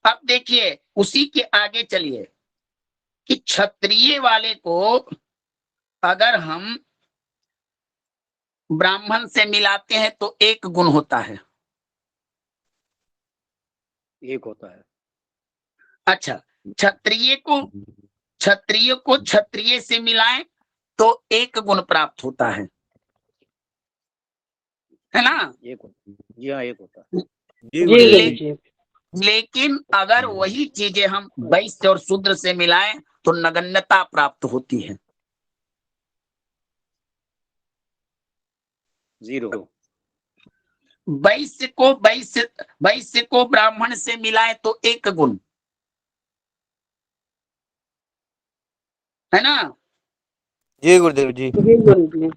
अब देखिए, उसी के आगे चलिए कि क्षत्रिय वाले को अगर हम ब्राह्मण से मिलाते हैं तो 1 गुण होता है। 1 होता है। अच्छा, क्षत्रिय को क्षत्रिय से मिलाएं तो 1 गुण प्राप्त होता है ना? 1 होता है। जी हाँ, 1 होता है। जी जी गुरुदेव। गुरुजी। लेकिन अगर वही चीजें हम वैश्य और शूद्र से मिलाएं तो नगण्यता प्राप्त होती है। 0। वैश्य को ब्राह्मण से मिलाए तो 1 गुण है ना? जी गुरुदेव जी। जी गुरुजी।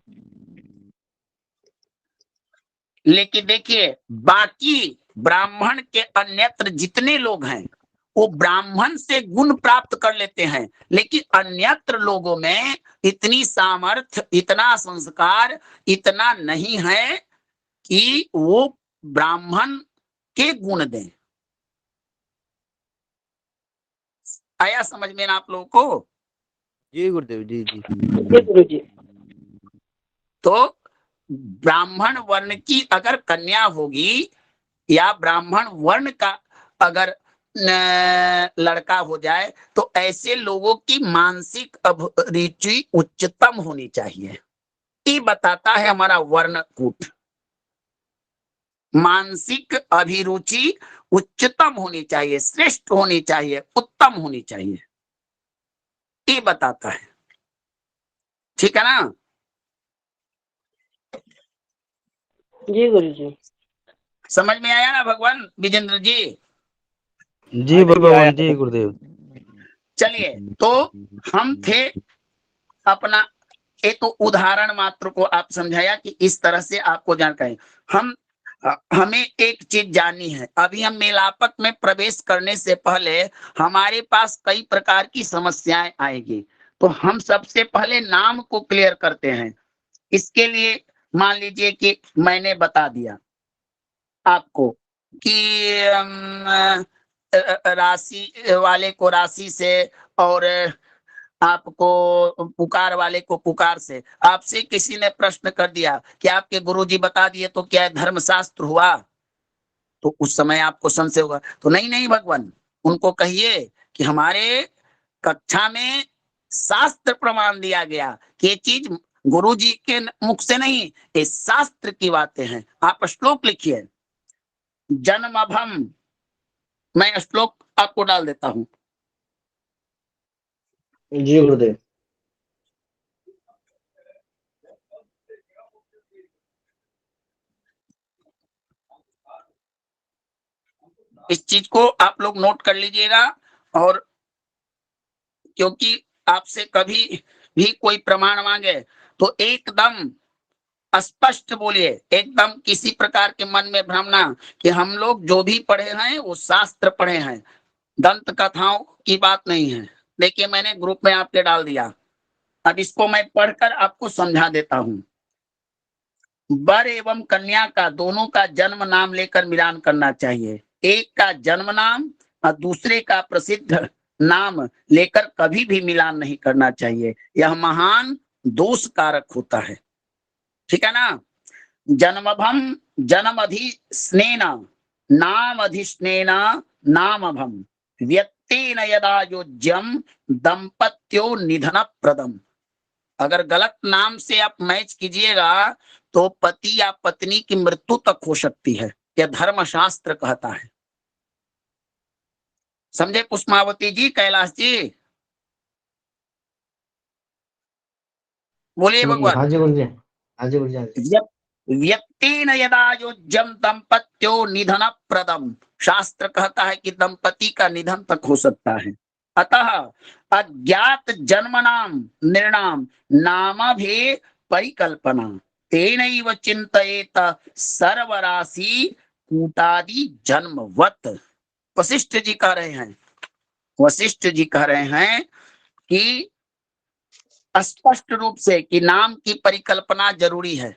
लेकिन देखिए, बाकी ब्राह्मण के अन्यत्र जितने लोग हैं वो ब्राह्मण से गुण प्राप्त कर लेते हैं, लेकिन अन्यत्र लोगों में इतनी सामर्थ्य, इतना संस्कार, इतना नहीं है कि वो ब्राह्मण के गुण दें। आया समझ में ना आप लोगों को? जी गुरुदेव जी जी। जी गुरुजी। तो ब्राह्मण वर्ण की अगर कन्या होगी या ब्राह्मण वर्ण का अगर लड़का हो जाए, तो ऐसे लोगों की मानसिक अभिरुचि उच्चतम होनी चाहिए। ये बताता है हमारा वर्ण कूट। मानसिक अभिरुचि उच्चतम होनी चाहिए, श्रेष्ठ होनी चाहिए, उत्तम होनी चाहिए, ये बताता है। ठीक है ना? जी गुरुजी। समझ में आया ना भगवान विजेंद्र जी? जी भगवान जी गुरुदेव। चलिए, तो हम थे अपना ये तो उदाहरण मात्र को आप समझाया कि इस तरह से आपको जानकारी। हमें एक चीज जाननी है, अभी हम मेलापक में प्रवेश करने से पहले हमारे पास कई प्रकार की समस्याएं आएगी, तो हम सबसे पहले नाम को क्लियर करते हैं। इसके लिए मान लीजिए कि मैंने बता दिया आपको कि राशि वाले को राशि से और आपको पुकार वाले को पुकार से। आपसे किसी ने प्रश्न कर दिया कि आपके गुरुजी बता दिए तो क्या धर्मशास्त्र हुआ, तो उस समय आपको संशय होगा, तो नहीं भगवान, उनको कहिए कि हमारे कक्षा में शास्त्र प्रमाण दिया गया कि ये चीज गुरुजी के मुख से नहीं, ये शास्त्र की बातें हैं। आप श्लोक लिखिए, जन्मभम, मैं श्लोक आपको डाल देता हूं। जी गुरुदेव। इस चीज को आप लोग नोट कर लीजिएगा, और क्योंकि आपसे कभी भी कोई प्रमाण मांगे तो एकदम स्पष्ट बोलिए, एकदम किसी प्रकार के मन में भ्रम ना कि हम लोग जो भी पढ़े हैं वो शास्त्र पढ़े हैं, दंत कथाओं की बात नहीं है। देखिए मैंने ग्रुप में आपके डाल दिया, अब इसको मैं पढ़कर आपको समझा देता हूं। वर एवं कन्या का दोनों का जन्म नाम लेकर मिलान करना चाहिए। एक का जन्म नाम और दूसरे का प्रसिद्ध नाम लेकर कभी भी मिलान नहीं करना चाहिए, यह महान दोष कारक होता है। ठीक है ना। जन्मभम जन्मधिस्नेन नामधिस्नेन नामभम व्यक्तेन यदा योज्यम दंपत्यो निधन प्रदम। अगर गलत नाम से आप मैच कीजिएगा तो पति या पत्नी की मृत्यु तक हो सकती है, यह धर्मशास्त्र कहता है। समझे पुष्पावती जी, कैलाश जी, बोलिए भगवान। हाँ जी गुरुजी, हाँ जी गुरुजी। व्यक्तेन यदा योज्यम दंपत्यो निधन प्रदम, शास्त्र कहता है कि दंपति का निधन तक हो सकता है। अतः अज्ञात जन्म नाम निर्णाम नामभे परिकल्पना तेनैव चिंतयेत सर्वराशि कूटादि जन्मवत। वशिष्ठ जी कह रहे हैं, वशिष्ठ जी कह रहे हैं कि स्पष्ट रूप से कि नाम की परिकल्पना जरूरी है।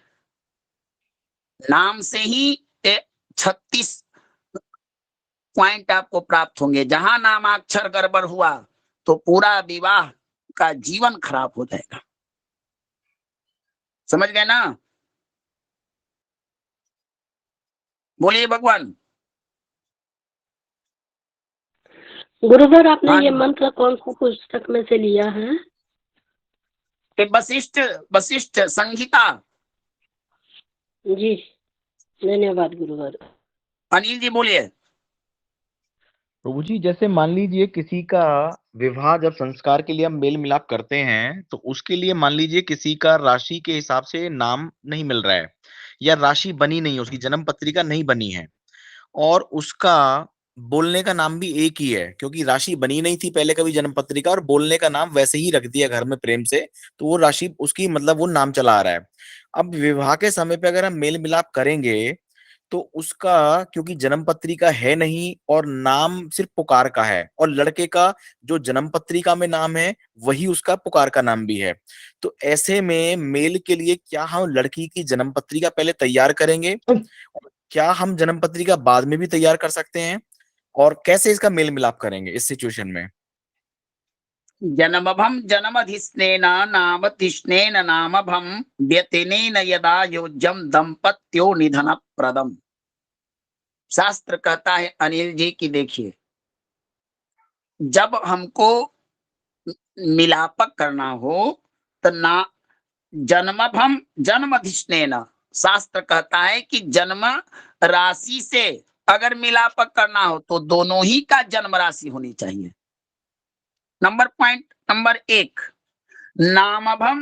नाम से ही 36 पॉइंट आपको प्राप्त होंगे। जहां नामाक्षर गड़बड़ हुआ तो पूरा विवाह का जीवन खराब हो जाएगा। समझ गए ना। बोलिए भगवान। गुरुवर आपने हाँ ये जी। मंत्र कौन सा पुस्तक में से लिया है? वशिष्ठ संहिता। जी धन्यवाद गुरुवर। अनिल जी बोलिए। प्रभु जी, जैसे मान लीजिए किसी का विवाह जब संस्कार के लिए हम मेल मिलाप करते हैं तो उसके लिए मान लीजिए किसी का राशि के हिसाब से नाम नहीं मिल रहा है या राशि बनी नहीं है, उसकी जन्म पत्रिका नहीं बनी है और उसका बोलने का नाम भी एक ही है क्योंकि राशि बनी नहीं थी पहले कभी जन्म पत्रिका और बोलने का नाम वैसे ही रख दिया घर में प्रेम से, तो वो राशि उसकी मतलब वो नाम चला आ रहा है। अब विवाह के समय पे अगर हम मेल मिलाप करेंगे तो उसका क्योंकि जन्म पत्रिका है नहीं और नाम सिर्फ पुकार का है और लड़के का जो जन्म पत्रिका में नाम है वही उसका पुकार का नाम भी है, तो ऐसे में मेल के लिए क्या हम लड़की की जन्म पत्रिका पहले तैयार करेंगे? क्या हम जन्म पत्रिका बाद में भी तैयार कर सकते हैं? और कैसे इसका मेल मिलाप करेंगे इस सिचुएशन में? जन्मभम जन्मधिस्नेन नामधिस्नेन नामभम व्यतिनेन यदा योज्यम दंपत्यो निधन प्रदम। शास्त्र कहता है अनिल जी की देखिए, जब हमको मिलापक करना हो तो ना जन्मभम जन्मधिस्नेन, शास्त्र कहता है कि जन्म राशि से अगर मिलापक करना हो तो दोनों ही का जन्म राशि होनी चाहिए। पॉइंट नंबर 1, नामभम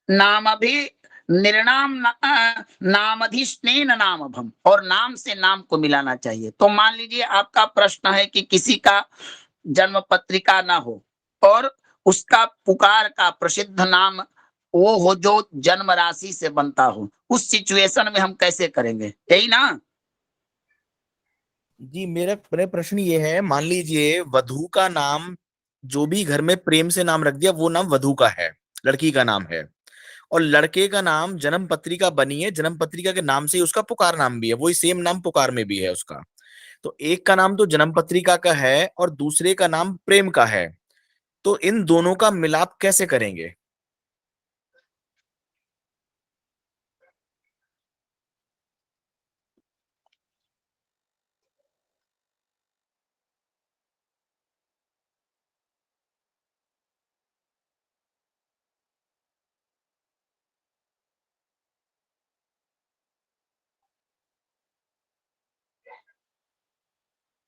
नामभि निर्नाम नामधिस्नेन नामभम, और नाम से नाम को मिलाना चाहिए। तो मान लीजिए आपका प्रश्न है कि किसी का जन्म पत्रिका ना हो और उसका पुकार का प्रसिद्ध नाम वो हो जो जन्म राशि से बनता हो, उस सिचुएशन में हम कैसे करेंगे, यही ना? जी मेरा प्रश्न ये है, मान लीजिए वधू का नाम, जो भी घर में प्रेम से नाम रख दिया वो नाम वधू का है, लड़की का नाम है, और लड़के का नाम जन्म पत्रिका बनी है, जन्म पत्रिका के नाम से ही उसका पुकार नाम भी है, वही सेम नाम पुकार में भी है उसका। तो एक का नाम तो जन्म पत्रिका का है और दूसरे का नाम प्रेम का है, तो इन दोनों का मिलाप कैसे करेंगे?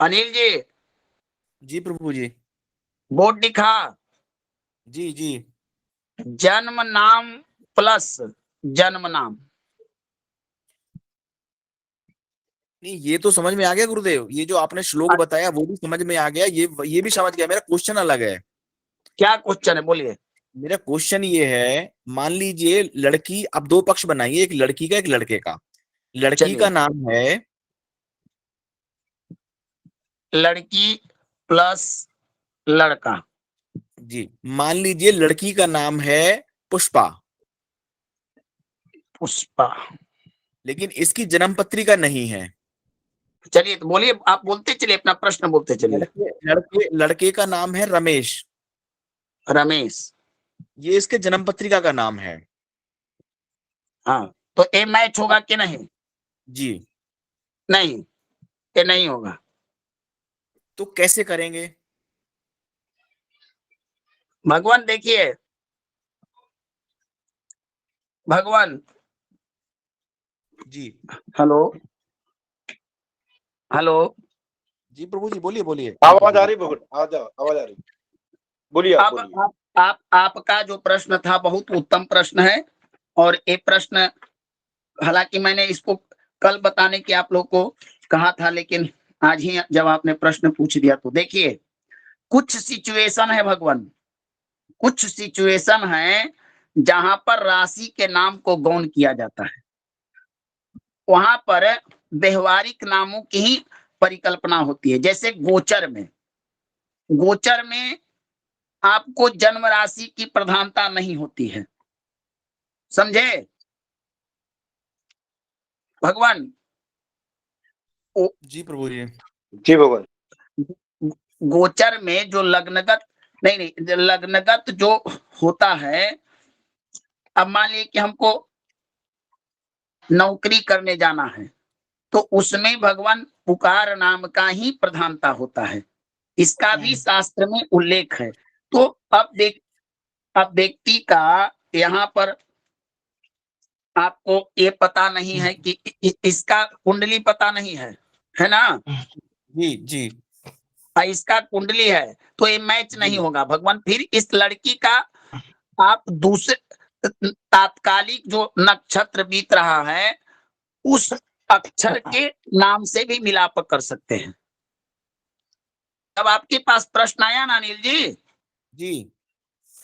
अनिल जी, जी प्रभु जी। बोर्ड दिखा, जी जी। जन्म नाम प्लस जन्म नाम। नहीं ये तो समझ में आ गया गुरुदेव, ये जो आपने श्लोक बताया वो भी समझ में आ गया, ये भी समझ गया। मेरा क्वेश्चन अलग है। क्या क्वेश्चन है, बोलिए। मेरा क्वेश्चन ये है, मान लीजिए लड़की, अब दो पक्ष बनाइए, एक लड़की का एक लड़के का। लड़की चलिए। का नाम है, लड़की प्लस लड़का। जी मान लीजिए लड़की का नाम है पुष्पा, पुष्पा। लेकिन इसकी जन्म पत्रिका नहीं है। चलिए तो बोलिए, आप बोलते चलिए, अपना प्रश्न बोलते चलिए। लड़के का नाम है रमेश, रमेश। ये इसके जन्म पत्रिका का नाम है। हाँ, तो ए मैच होगा कि नहीं? जी। नहीं, ये नहीं होगा। तो कैसे करेंगे? भगवान देखिए, भगवान। जी। Hello, hello. जी प्रभु जी, बोलिए बोलिए। आवाज आ रही भगत, आवाज आ रही, बोलिए आप अब बोलिए। आपका जो प्रश्न था बहुत उत्तम प्रश्न है, और ये प्रश्न, हालांकि मैंने इसको कल बताने की आप लोग को कहा था, लेकिन आज ही जब आपने प्रश्न पूछ दिया तो देखिए, कुछ सिचुएशन है भगवान, कुछ सिचुएशन है जहां पर राशि के नाम को गौण किया जाता है, वहां पर व्यवहारिक नामों की ही परिकल्पना होती है। जैसे गोचर में, गोचर में आपको जन्म राशि की प्रधानता नहीं होती है, समझे भगवान? जी प्रभु जी। जी भगवान। गोचर में जो लग्नगत, नहीं, लग्नगत जो होता है, अब मान लीजिए कि हमको नौकरी करने जाना है, तो उसमें भगवान पुकार नाम का ही प्रधानता होता है, इसका भी शास्त्र में उल्लेख है। तो अब व्यक्ति का यहाँ पर आपको ये पता नहीं है कि इसका कुंडली पता नहीं है ना? जी जी। इसका कुंडली है, तो ये मैच नहीं होगा भगवान। फिर इस लड़की का आप दूसरे तात्कालिक जो नक्षत्र बीत रहा है उस अक्षर के नाम से भी मिलाप कर सकते हैं। अब आपके पास प्रश्न आया ना अनिल जी, जी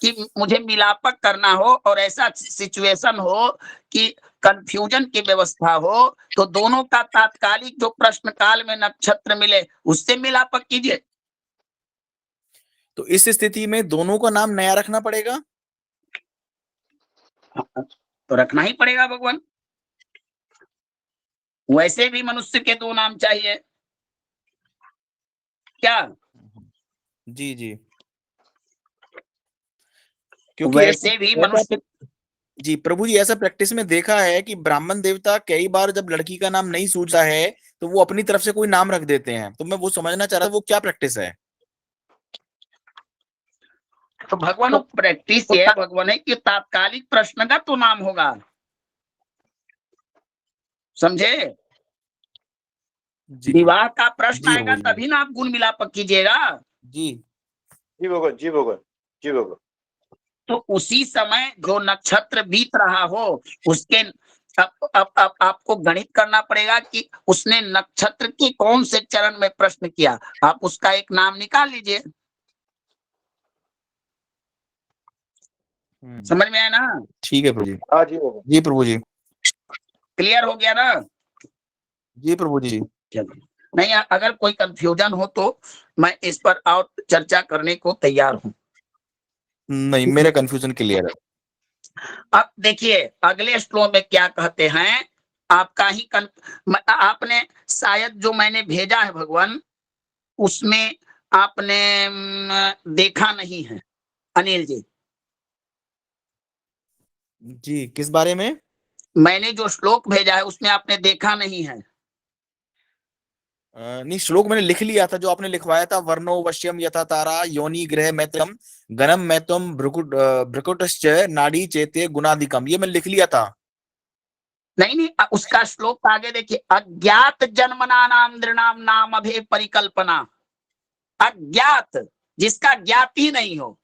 कि मुझे मिलापक करना हो और ऐसा सिचुएशन हो कि कंफ्यूजन की व्यवस्था हो, तो दोनों का तात्कालिक जो प्रश्न काल में नक्षत्र मिले उससे मिलापक कीजिए। तो इस स्थिति में दोनों का नाम नया रखना पड़ेगा? तो रखना ही पड़ेगा भगवान, वैसे भी मनुष्य के दो नाम चाहिए क्या? जी जी। क्योंकि वैसे भी मनुष्य, जी प्रभु जी, ऐसा प्रैक्टिस में देखा है कि ब्राह्मण देवता कई बार जब लड़की का नाम नहीं सूझता है तो वो अपनी तरफ से कोई नाम रख देते हैं, तो मैं वो समझना चाह रहा था वो क्या प्रैक्टिस है? तो भगवान प्रैक्टिस ये भगवान है कि तात्कालिक प्रश्न का तो नाम होगा, समझे? विवाह का प्रश्न जी आएगा तभी ना आप गुण मिलाप कीजिएगा। जी जी भगवान, जी भगवान, जी भगवान। तो उसी समय जो नक्षत्र बीत रहा हो उसके अब आपको गणित करना पड़ेगा कि उसने नक्षत्र के कौन से चरण में प्रश्न किया, आप उसका एक नाम निकाल लीजिए। समझ में आया ना? ठीक है प्रभु जी। हाँ जी भगवान। जी प्रभु जी। क्लियर हो गया ना? जी प्रभु जी। चलो, नहीं अगर कोई कंफ्यूजन हो तो मैं इस पर और चर्चा करने को तैयार हूं। नहीं, मेरा कंफ्यूजन क्लियर है। अब देखिए अगले श्लोक में क्या कहते हैं, आपका ही आपने शायद जो मैंने भेजा है भगवान उसमें आपने देखा नहीं है अनिल जी। जी, किस बारे में? मैंने जो श्लोक भेजा है उसमें आपने देखा नहीं है। नहीं, श्लोक मैंने लिख लिया था जो आपने लिखवाया था, वर्णो वश्यम यथा तारा योनि ग्रह मैत्रम गणम मैतम भ्रुकुटश्च नाड़ी चेते गुणाधिकम, ये मैंने लिख लिया था। नहीं उसका श्लोक आगे देखिए, अज्ञात जन्मना नाम नृणाम नाम अभे परिकल्पना। अज्ञात जिसका ज्ञात ही नहीं हो।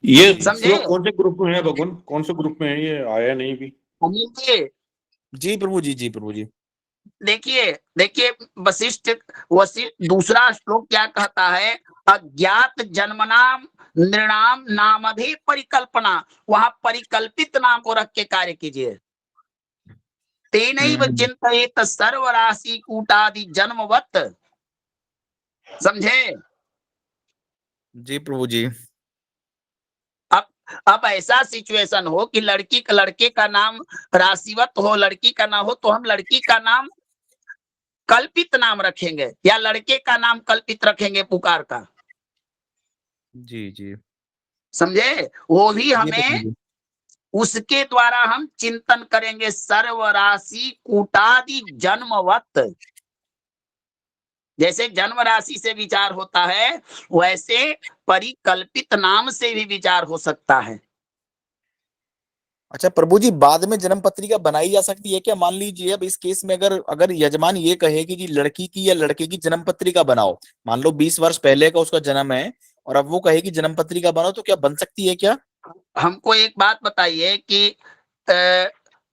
ये समझे? श्लोक कौन से ग्रुप में है भगवान, कौन से ग्रुप में है? ये आया नहीं भी। जी प्रभु जी। जी प्रभु जी। देखिए वशिष्ठ दूसरा श्लोक क्या कहता है, अज्ञात जन्मनाम नृणाम नाम भी परिकल्पना। वहां परिकल्पित नाम को रख के कार्य कीजिए। तेनैव चिंतयेत सर्वराशि कूटादि जन्मवत। समझे? जी प्रभु जी। अब ऐसा सिचुएशन हो कि लड़के का नाम राशिवत हो, लड़की का ना हो, तो हम लड़की का नाम कल्पित नाम रखेंगे या लड़के का नाम कल्पित रखेंगे पुकार का। जी जी। समझे? वो भी हमें उसके द्वारा हम चिंतन करेंगे। सर्वराशि कूटादि जन्मवत, जैसे जन्म राशि से विचार होता है वैसे परिकल्पित नाम से भी विचार हो सकता है। अच्छा प्रभु जी, बाद में जन्म पत्रिका बनाई जा सकती है क्या? मान लीजिए अब इस केस में अगर यजमान ये कहे कि लड़की की या लड़के की जन्म पत्रिका बनाओ, मान लो 20 वर्ष पहले का उसका जन्म है और अब वो कहे कि जन्म पत्रिका बनाओ, तो क्या बन सकती है क्या? हमको एक बात बताइए कि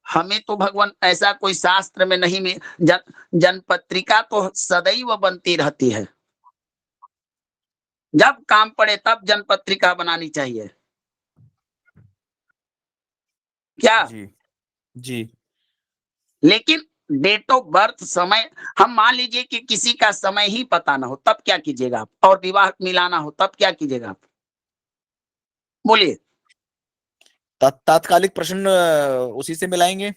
हमें तो भगवान ऐसा कोई शास्त्र में नहीं जन्म पत्रिका तो सदैव बनती रहती है, जब काम पड़े तब जन्म पत्रिका बनानी चाहिए क्या? जी जी। लेकिन डेट ऑफ बर्थ समय, हम मान लीजिए कि किसी का समय ही पता ना हो, तब क्या कीजिएगा आप? और विवाह मिलाना हो तब क्या कीजिएगा आप? बोलिए। तात्कालिक प्रश्न उसी से मिलाएंगे।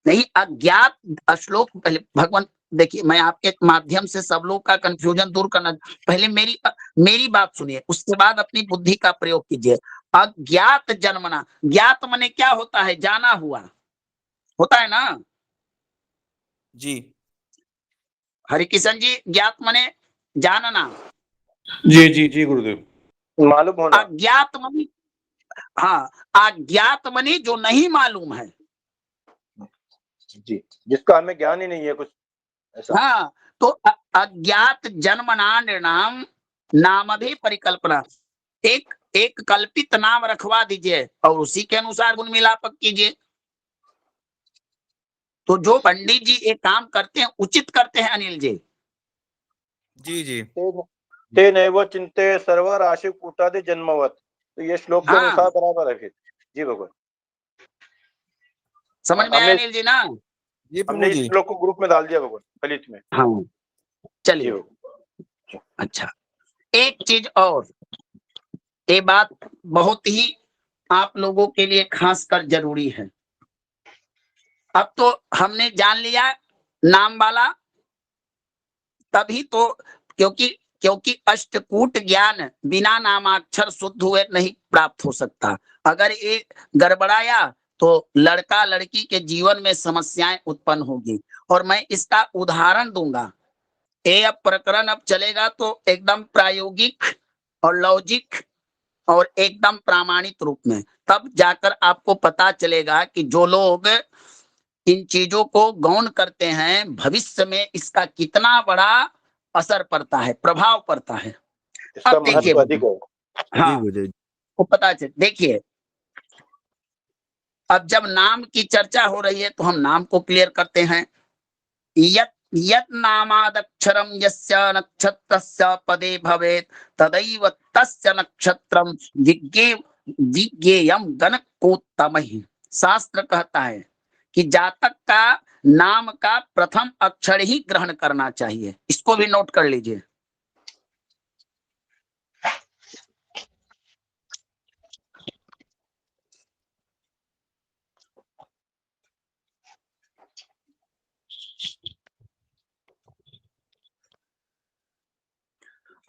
नहीं, अज्ञात श्लोक पहले भगवान देखिए, मैं आपके माध्यम से सब लोग का कंफ्यूजन दूर करना, पहले मेरी बात सुनिए, उसके बाद अपनी बुद्धि का प्रयोग कीजिए। अज्ञात जन्मना, ज्ञात माने क्या होता है? जाना हुआ होता है ना जी। हरि किशन जी? ज्ञात माने जानना। जी जी जी गुरुदेव। मालूम होना। अज्ञात माने, हाँ, अज्ञात माने जो नहीं मालूम है। जी, जिसका हमें ज्ञान ही नहीं है कुछ ऐसा। हाँ, तो अज्ञात जन्मना नृणाम नाम भी परिकल्पना, एक कल्पित नाम रखवा दीजिए और उसी के अनुसार गुण मिलापक कीजिए। तो जो पंडित जी एक काम करते हैं उचित करते हैं अनिल जी। जी जी। ते नैव चिंते सर्व राशि कूटादि जन्मवत, तो ये श्लोक के अनुसार बराबर है फिर। जी भगवान, समझ में आया अनिल जी ना? हमने इस श्लोक को ग्रुप में डाल दिया भगवान फलित में। हाँ चलिए। अच्छा, एक चीज और, ये बात बहुत ही आप लोगों के लिए खासकर जरूरी है। अब तो हमने जान लिया नाम वाला, तभी तो, क्योंकि अष्टकूट ज्ञान बिना नामाक्षर शुद्ध हुए नहीं प्राप्त हो सकता। अगर ये गड़बड़ाया तो लड़का लड़की के जीवन में समस्याएं उत्पन्न होगी। और मैं इसका उदाहरण दूंगा। ये अब प्रकरण अब चलेगा तो एकदम प्रायोगिक और लॉजिक और एकदम प्रामाणिक रूप में, तब जाकर आपको पता चलेगा कि जो लोग इन चीजों को गौण करते हैं भविष्य में इसका कितना बड़ा असर पड़ता है, प्रभाव पड़ता है। अब देखिए, हाँ, वो पता चले। देखिए, अब जब नाम की चर्चा हो रही है तो हम नाम को क्लियर करते हैं। यत् यत् नामादक्षरं यस्य नक्षत्रस्य पदे भवेत् तदैव तस्य नक्षत्रं विज्ञेयं गणकोत्तमः। शास्त्र कहता है कि जातक का नाम का प्रथम अक्षर ही ग्रहण करना चाहिए। इसको भी नोट कर लीजिए।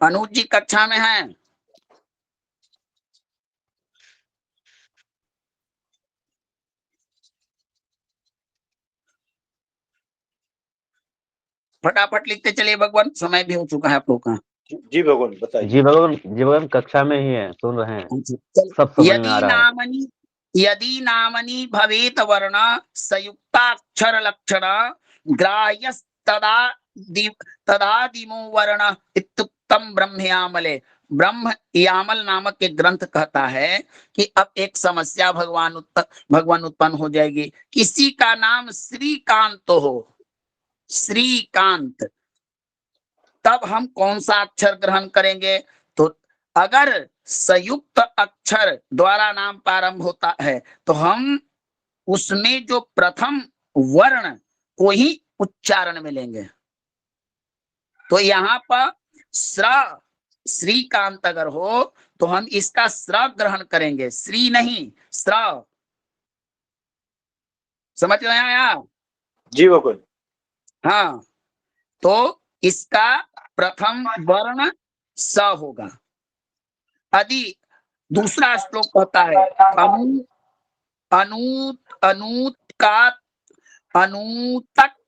अनुज जी कक्षा में हैं? फटाफट लिखते चलिए भगवान, समय भी हो चुका है आप लोग का। जी भगवान बताइए। जी भगवान कक्षा में ही है, सुन रहे हैं, सब समझ में आ रहा है। यदि नामनी भवेत वर्ण संयुक्ताक्षर लक्षण ग्राह्य तदादिमो वर्ण इत्युक्तम ब्रह्मयामले। ब्रह्म यामल नामक एक ग्रंथ कहता है कि अब एक समस्या भगवान उत्पन्न हो जाएगी। किसी का नाम श्रीकांत हो, श्रीकांत, तब हम कौन सा अक्षर ग्रहण करेंगे? तो अगर संयुक्त अक्षर द्वारा नाम प्रारंभ होता है तो हम उसमें जो प्रथम वर्ण को ही उच्चारण में लेंगे। तो यहाँ पर श्रीकांत अगर हो तो हम इसका श्र ग्रहण करेंगे, श्री नहीं श्र। समझ में आया? जी भगवान। हाँ, तो इसका प्रथम वर्ण स होगा। यदि दूसरा श्लोक कहता है अनुतक्त्वात्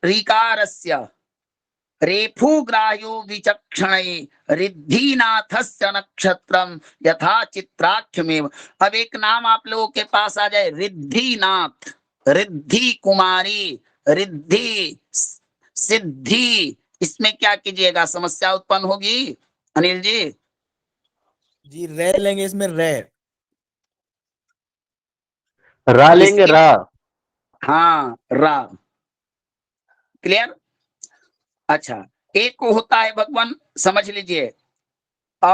ऋकारस्य रेफुग्राह्यो विचक्षणे रिद्धिनाथस्य नक्षत्रम यथा चित्राख्यमेव। अब एक नाम आप लोगों के पास आ जाए, रिद्धिनाथ, रिद्धि कुमारी, रिद्धि सिद्धि, इसमें क्या कीजिएगा? समस्या उत्पन्न होगी अनिल जी। जी रे लेंगे इसमें, रे रा लेंगे, रा। हाँ रा, क्लियर? अच्छा, एक को होता है भगवान, समझ लीजिए, अ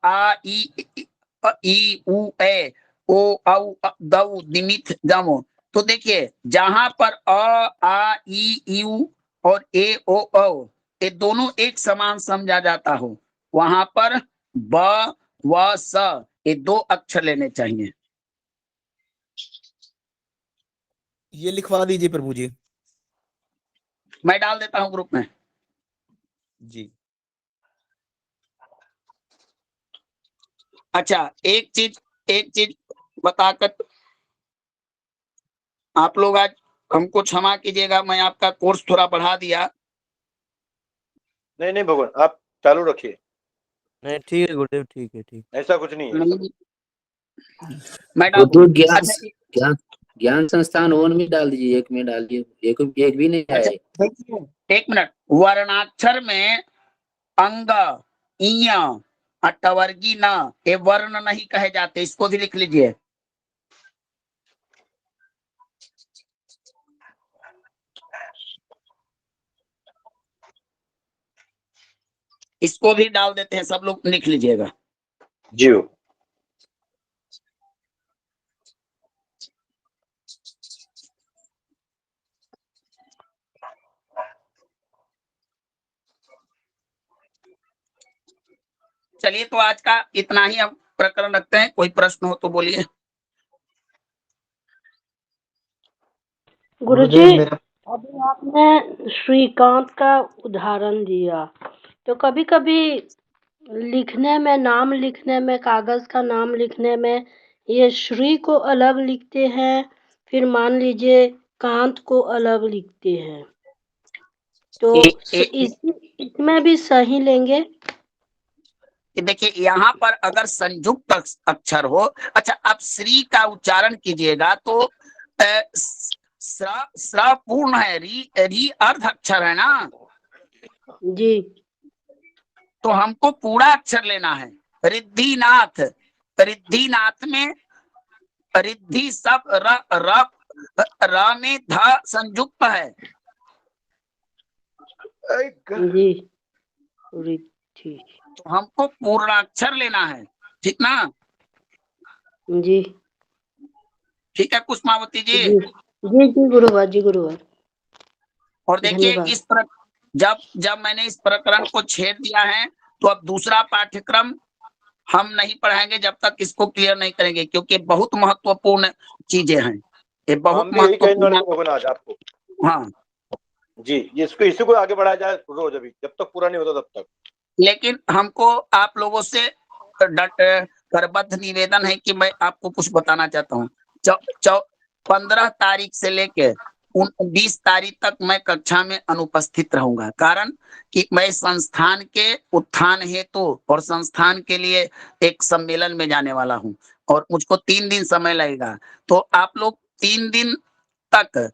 आ ई उ ए ओ औ दौ निमित जमो। तो देखिए जहां पर अ आ ई उ और ए ओ औ ये दोनों एक समान समझा जाता हो, वहां पर ब व स ये दो अक्षर लेने चाहिए। ये लिखवा दीजिए प्रभु जी। मैं डाल देता हूं ग्रुप में। जी अच्छा, एक चीज बताकर आप लोग आज हमको क्षमा कीजिएगा, मैं आपका कोर्स थोड़ा बढ़ा दिया। नहीं नहीं भगवान, आप चालू रखिए, नहीं ठीक है गुरुदेव, ठीक है, ठीक। ऐसा कुछ नहीं है। मैं वो डाल तो दूंगा। ज्ञान संस्थान ओन में डाल दीजिए, एक में डालिए, एक भी नहीं अच्छा, है। देखिए एक मिनट, वर्णाक्षर में अंग इय अटवर्गी न ये वर्ण नहीं कहे जाते, इसको भी लिख लीजिए। इसको भी डाल देते हैं, सब लोग लिख लीजिएगा। जी हो। चलिए, तो आज का इतना ही हम प्रकरण रखते हैं। कोई प्रश्न हो तो बोलिए। गुरुजी, अभी आपने श्रीकांत का उदाहरण दिया, तो कभी कभी लिखने में, नाम लिखने में, कागज का नाम लिखने में ये श्री को अलग लिखते हैं, फिर मान लीजिए कांत को अलग लिखते हैं, तो इसमें भी सही लेंगे? देखिए यहाँ पर अगर संयुक्त अक्षर हो, अच्छा आप श्री का उच्चारण कीजिएगा तो स्र पूर्ण है, री अर्ध अक्षर है ना जी, तो हमको पूरा अक्षर लेना है। रिद्धिनाथ, रिद्धिनाथ में रिद्धि सब र में ध संयुक्त है, जी रिद्धि। तो हमको पूर्णाक्षर लेना है, ठीक ना? जी ठीक है कुसुमावती जी। जी जी जी गुरुवर, जी गुरुवर। और देखिए धन्यवाद। जब जब मैंने इस प्रकरण को छेड़ दिया है तो अब दूसरा पाठ्यक्रम हम नहीं पढ़ाएंगे जब तक इसको क्लियर नहीं करेंगे, क्योंकि बहुत महत्वपूर्ण चीजें हैं, ये बहुत हम भी यही कहने वाले महत्वपूर्ण। थे भगवान आज आपको। हाँ जी, इसको इसी को आगे बढ़ाया जाए रोज, अभी जब तक पूरा नहीं होता तब तक। लेकिन हमको आप लोगों से करबद्ध निवेदन है कि मैं आपको कुछ बताना चाहता हूँ। 15 तारीख से लेके 20 तारीख तक मैं कक्षा में अनुपस्थित रहूंगा, कारण कि मैं संस्थान के उत्थान हेतु और संस्थान के लिए एक सम्मेलन में जाने वाला हूं और मुझको 3 दिन समय लगेगा। तो आप लोग 3 दिन तक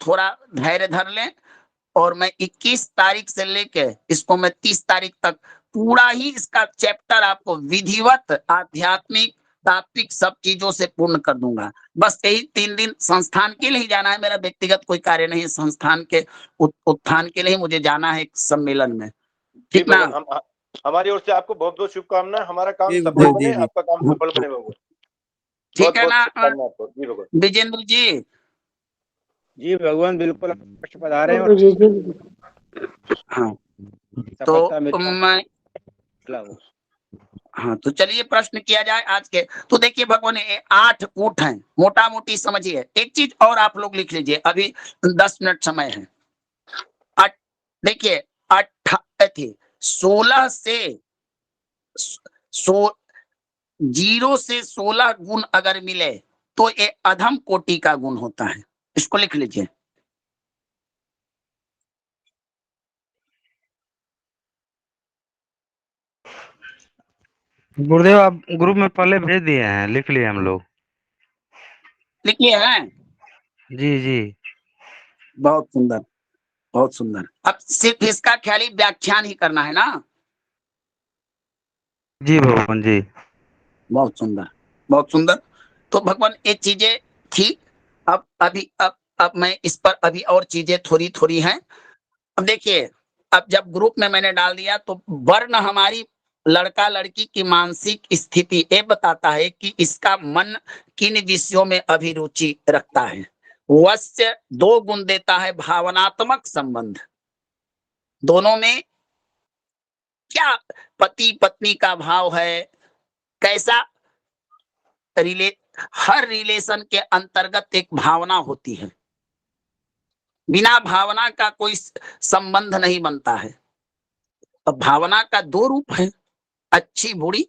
थोड़ा धैर्य धर लें और मैं 21 तारीख से लेके इसको मैं 30 तारीख तक पूरा ही इसका चैप्टर आपको विधिवत आध्यात्मिक तात्विक सब चीजों से पूर्ण कर दूंगा। बस यही 3 दिन संस्थान के लिए ही जाना है, मेरा व्यक्तिगत कोई कार्य नहीं है, संस्थान के उत्थान के लिए ही मुझे जाना है एक सम्मेलन में, ठीक ना? हमारी ओर से आपको बहुत बहुत शुभकामनाएं, हमारा काम सफल बने, आपका काम सफल बने भगवान। ठीक है ना जी भगवान। विजेंद्र जी? जी भगवान, बिल्कुल पधारे हैं और हाँ सफलता तो मैं हाँ तो चलिए प्रश्न किया जाए आज के। तो देखिए भगवान 8 कूट हैं, मोटा मोटी समझिए। एक चीज और आप लोग लिख लीजिए, अभी 10 मिनट समय है। देखिए 16 से 0 से 16 गुण अगर मिले तो ये अधम कोटि का गुण होता है, इसको लिख लीजिए। गुरुदेव आप ग्रुप में पहले भेज दिए हैं, लिख लिए हम लोग। लिख लिए हैं? जी जी बहुत सुंदर, बहुत सुंदर। अब सिर्फ इसका ख्याली व्याख्यान ही करना है ना? जी भगवान जी। बहुत सुंदर, बहुत सुंदर। तो भगवान ये चीजें थी। अब मैं इस पर अभी और चीजें थोड़ी थोड़ी हैं। अब देखिए, अब जब ग्रुप में मैंने डाल दिया तो वर्ण हमारी लड़का लड़की की मानसिक स्थिति ये बताता है कि इसका मन किन विषयों में अभिरुचि रखता है। वश्य 2 गुण देता है, भावनात्मक संबंध। दोनों में क्या पति पत्नी का भाव है, कैसा हर रिलेशन के अंतर्गत एक भावना होती है, बिना भावना का कोई संबंध नहीं बनता है। अब भावना का 2 रूप है, अच्छी बुरी।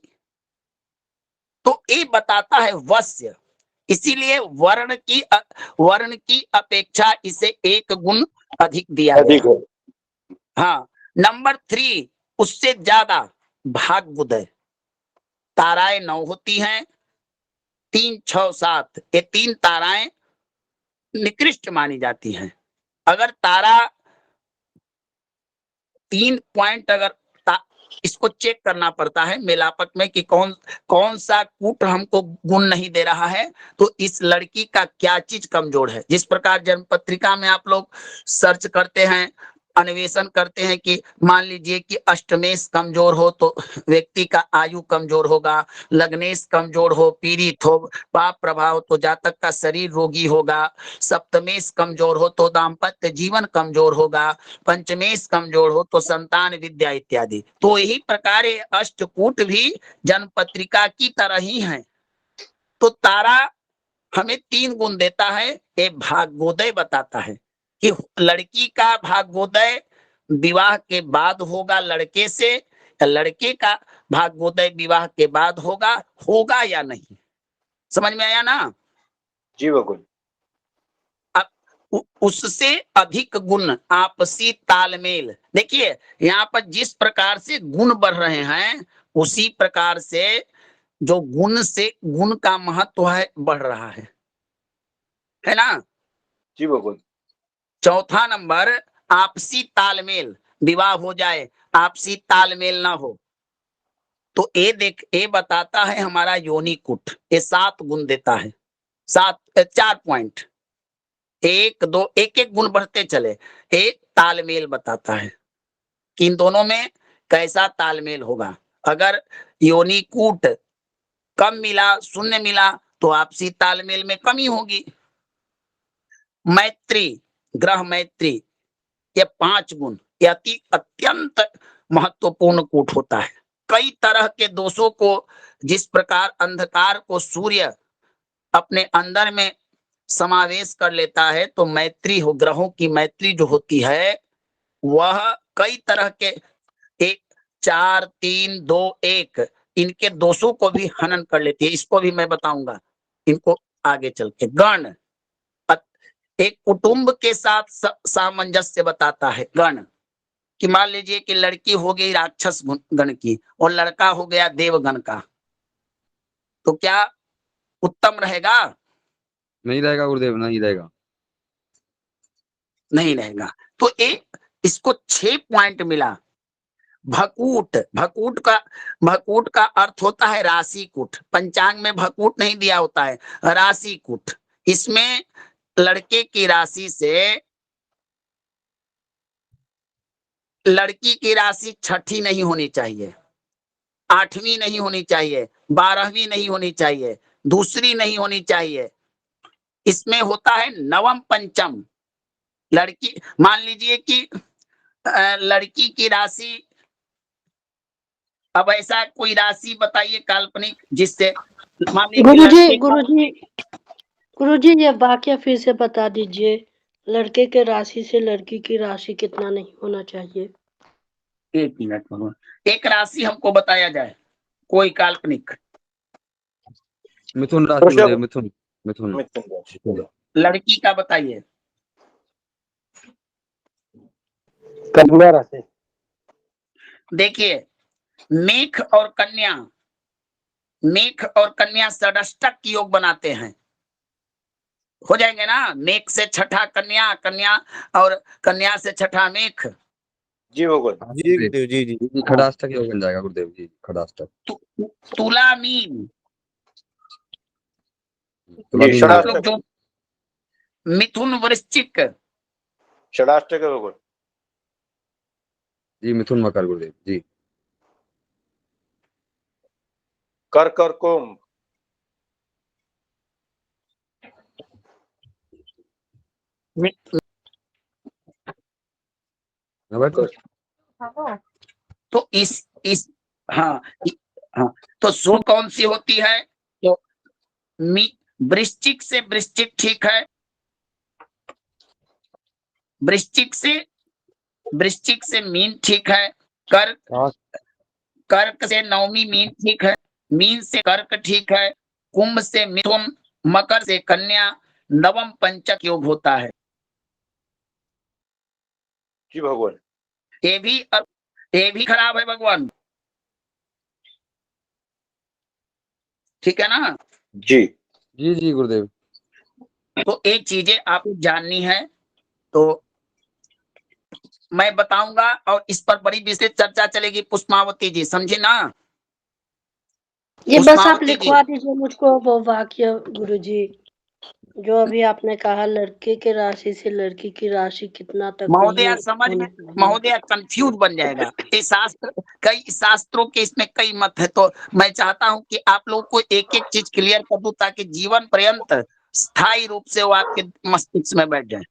तो ये बताता है वश्य, इसीलिए वर्ण की अपेक्षा इसे 1 गुण अधिक दिया गया। हाँ, नंबर 3 उससे ज्यादा भाग्योदय। ताराएं 9 होती हैं, 3, 6, 7 ये 3 ताराएं निकृष्ट मानी जाती हैं। अगर तारा 3 पॉइंट अगर इसको चेक करना पड़ता है मेलापक में कि कौन सा कूट हमको गुण नहीं दे रहा है, तो इस लड़की का क्या चीज कमजोर है। जिस प्रकार जन्म पत्रिका में आप लोग सर्च करते हैं, अन्वेषण करते हैं कि मान लीजिए कि अष्टमेश कमजोर हो तो व्यक्ति का आयु कमजोर होगा, लग्नेश कमजोर हो, पीड़ित हो, पाप प्रभाव तो जातक का शरीर रोगी होगा, सप्तमेश कमजोर हो तो दाम्पत्य जीवन कमजोर होगा, पंचमेश कमजोर हो तो संतान विद्या इत्यादि। तो यही प्रकार अष्टकूट भी जन्म पत्रिका की तरह ही है। तो तारा हमें 3 गुण देता है, ये भाग्योदय बताता है कि लड़की का भाग्योदय विवाह के बाद होगा लड़के से, या लड़के का भाग्योदय विवाह के बाद होगा या नहीं। समझ में आया ना? जी बिल्कुल। अब उससे अधिक गुण, आपसी तालमेल। देखिए यहाँ पर जिस प्रकार से गुण बढ़ रहे हैं उसी प्रकार से जो गुण से गुण का महत्व है बढ़ रहा है ना? जी बिल्कुल। चौथा नंबर आपसी तालमेल। विवाह हो जाए, आपसी तालमेल ना हो तो ये बताता है हमारा योनि कुट। ये 7 गुण देता है, 4 पॉइंट, 1, 2 एक गुण बढ़ते चले। एक तालमेल बताता है कि इन दोनों में कैसा तालमेल होगा। अगर योनि कूट कम मिला, शून्य मिला, तो आपसी तालमेल में कमी होगी। मैत्री, ग्रह मैत्री, ये 5 गुण, ये अत्यंत महत्वपूर्ण कूट होता है। कई तरह के दोषों को, जिस प्रकार अंधकार को सूर्य अपने अंदर में समावेश कर लेता है, तो मैत्री हो, ग्रहों की मैत्री जो होती है वह कई तरह के 1 4 3 2 1 इनके दोषों को भी हनन कर लेती है। इसको भी मैं बताऊंगा इनको आगे चल के। गण एक कुटुंब के साथ सामंजस्य बताता है। गण कि मान लीजिए कि लड़की हो गई राक्षस गण की और लड़का हो गया देवगण का, तो क्या उत्तम रहेगा? नहीं रहेगा गुरुदेव, नहीं रहेगा, नहीं रहेगा। तो इसको 6 पॉइंट मिला। भकूट, भकूट का अर्थ होता है राशि कूट। पंचांग में भकूट नहीं दिया होता है, राशि कूट। इसमें लड़के की राशि से लड़की की राशि 6ठी नहीं होनी चाहिए, 8वीं नहीं होनी चाहिए, 12वीं नहीं होनी चाहिए, दूसरी नहीं होनी चाहिए। इसमें होता है नवम पंचम। लड़की, मान लीजिए कि लड़की की राशि, अब ऐसा कोई राशि बताइए काल्पनिक जिससे मान लीजिए गुरुजी ये वाक्य फिर से बता दीजिए। लड़के के राशि से लड़की की राशि कितना नहीं होना चाहिए? 1 मिनट भगवान, एक राशि हमको बताया जाए कोई काल्पनिक। मिथुन राशि गुरुदेव, मिथुन मिथुन मिथुन। लड़की का बताइए। कन्या राशि। देखिए, मेष और कन्या षष्टक योग बनाते हैं। हो जाएंगे ना? मेष से छठा कन्या, कन्या और कन्या से छठा मेष। जी भगवान, जी गुरुदेव, जी जी जी, खड़ाष्टक योग बन जाएगा गुरुदेव जी, खड़ाष्टक। तुला मीन, षडाष्टक, जो मिथुन वृश्चिक, षडाष्टक है भगवान। जी मिथुन मकर गुरुदेव जी। कर कुंभ, तो इस हाँ तो शुभ कौन सी होती है? तो वृश्चिक ठीक है, वृश्चिक से मीन ठीक है, कर्क से नवमी मीन ठीक है, मीन से कर्क ठीक है, कुंभ से मिथुन, मकर से कन्या, नवम पंचक योग होता है। जी भगवान, ये भी खराब है भगवान, ठीक है ना? जी जी जी गुरुदेव। तो एक चीजें आपको जाननी है तो मैं बताऊंगा और इस पर बड़ी विशेष चर्चा चलेगी। पुष्पावती जी, समझे ना? ये बस आप लिखवा दीजिए मुझको वो वाक्य गुरुजी, जो अभी आपने कहा, लड़के के राशि से लड़की की राशि कितना तक महोदया समझ में, महोदया कंफ्यूज बन जाएगा। ये कई शास्त्रों के इसमें कई मत है, तो मैं चाहता हूं कि आप लोग को एक एक चीज क्लियर कर दूं ताकि जीवन पर्यंत स्थायी रूप से वो आपके मस्तिष्क में बैठ जाए।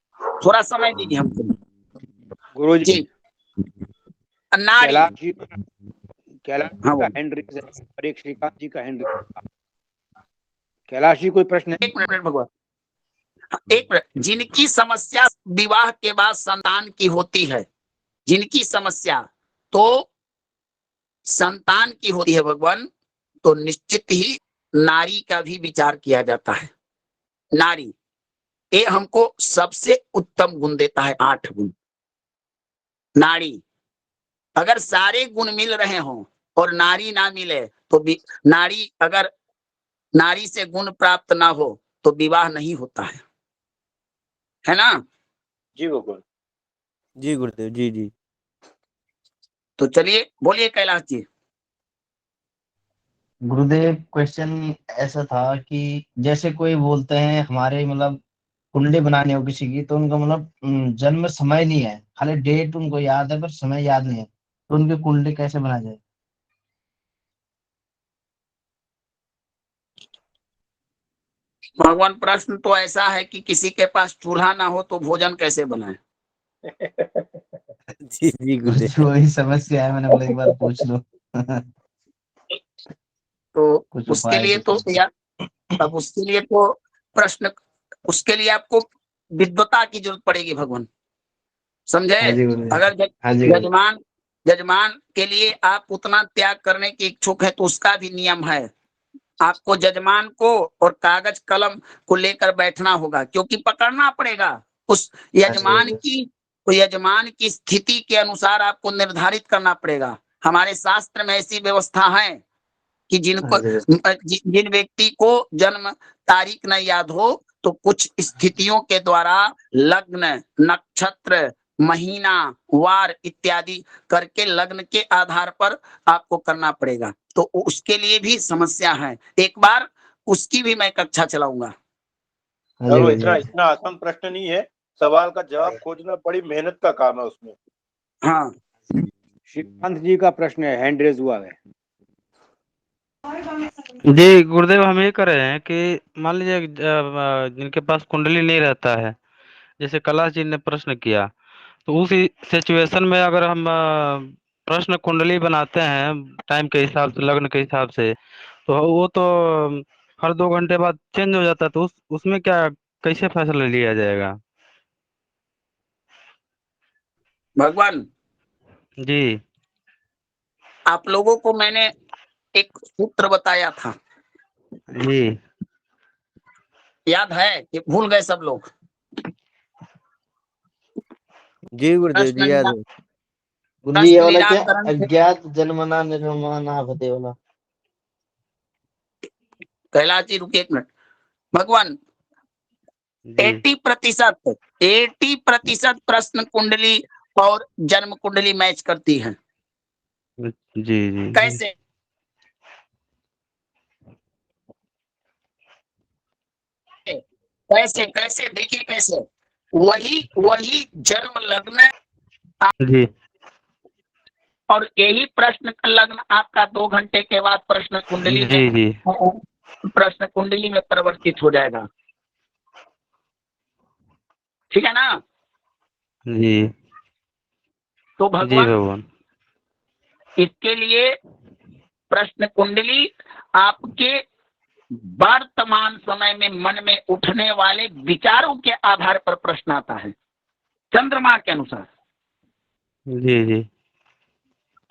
थोड़ा समय दीजिए हमको गुरु जी। नारी, कैलाश जी का हैंड रेज है और एक श्रीकांत जी का हैंड रेज। कैलाश जी कोई प्रश्न है? 1 मिनट भगवान, 1 मिनट। जिनकी समस्या विवाह के बाद संतान की होती है, जिनकी समस्या तो संतान की होती है भगवान, तो निश्चित ही नारी का भी विचार किया जाता है। नारी ये हमको सबसे उत्तम गुण देता है, 8 गुण। नारी अगर सारे गुण मिल रहे हों और नारी ना मिले तो नारी, अगर नारी से गुण प्राप्त ना हो तो विवाह नहीं होता है ना? जी भगवान, जी गुरुदेव, जी जी। तो चलिए बोलिए कैलाश जी। गुरुदेव क्वेश्चन ऐसा था कि जैसे कोई बोलते हैं हमारे मतलब कुंडली बनानी हो किसी की, तो उनका मतलब जन्म समय नहीं है, खाली डेट उनको याद है पर समय याद नहीं है, तो उनकी कुंडली कैसे बना जाए? भगवान, प्रश्न तो ऐसा है कि किसी के पास चूल्हा ना हो तो भोजन कैसे बनाए? जी जी गुरुदेव। वही समस्या है, मैंने बोला एक बार पूछ लो। तो कुछ उसके उपाय लिए कुछ। तो यार, अब उसके लिए तो प्रश्न, उसके लिए आपको विद्वता की जरूरत पड़ेगी भगवान, समझे? हाँ जी गुरुदेव। अगर हाँ जी गुरुदेव। जजमान जजमान के लिए आप उतना त्याग करने के इच्छुक है तो उसका भी नियम है। आपको जजमान को और कागज कलम को लेकर बैठना होगा, क्योंकि पकड़ना पड़ेगा उस हाँ जी यजमान गुरुदेव। की। तो यजमान की स्थिति के अनुसार आपको निर्धारित करना पड़ेगा। हमारे शास्त्र में ऐसी व्यवस्था है कि जिनको हाँ जी गुरुदेव। जिन व्यक्ति को जन्म तारीख न याद हो तो कुछ स्थितियों के द्वारा लग्न, नक्षत्र, महीना, वार इत्यादि करके लग्न के आधार पर आपको करना पड़ेगा। तो उसके लिए भी समस्या है, एक बार उसकी भी मैं कक्षा चलाऊंगा। हाँ जी और वो इतना गुरुदेव। इतना आसान प्रश्न नहीं है, सवाल का जवाब खोजना बड़ी मेहनत का काम है उसमें। हाँ, श्रीकांत जी का प्रश्न है, हैंड रेज हुआ है। जी गुरुदेव, हम ये कर रहे हैं कि मान लीजिए जिनके पास कुंडली नहीं रहता है, जैसे कैलाश जी ने प्रश्न किया, तो उस सिचुएशन में अगर हम प्रश्न कुंडली बनाते हैं टाइम के हिसाब से, लग्न के हिसाब से, तो वो तो हर 2 घंटे बाद चेंज हो जाता है, तो उसमें क्या, कैसे फैसला लिया जाएगा? भगवान, जी आप लोगों को मैंने एक सूत्र बताया था, जी याद है कि भूल गए सब लोग? जी गुरुदेव प्रश्न जी याद है। गुरु जी ये वाला क्या, निराकरण थे। अज्ञात जन्मना निर्माना भते वाला? कैलाश जी रुकिए एक मिनट। भगवान, जी 80% प्रश्न कुंडली और जन्म कुंडली मैच करती है। जी जी कैसे? कैसे कैसे देखिए कैसे, वही वही जन्म लग्न जी और यही प्रश्न का लग्न आपका 2 घंटे के बाद प्रश्न कुंडली में, जी जी प्रश्न कुंडली में परिवर्तित हो जाएगा। ठीक है ना? जी तो जी भगवान, भगवान। इसके लिए प्रश्न कुंडली आपके वर्तमान समय में मन में उठने वाले विचारों के आधार पर प्रश्न आता है, चंद्रमा के अनुसार। जी जी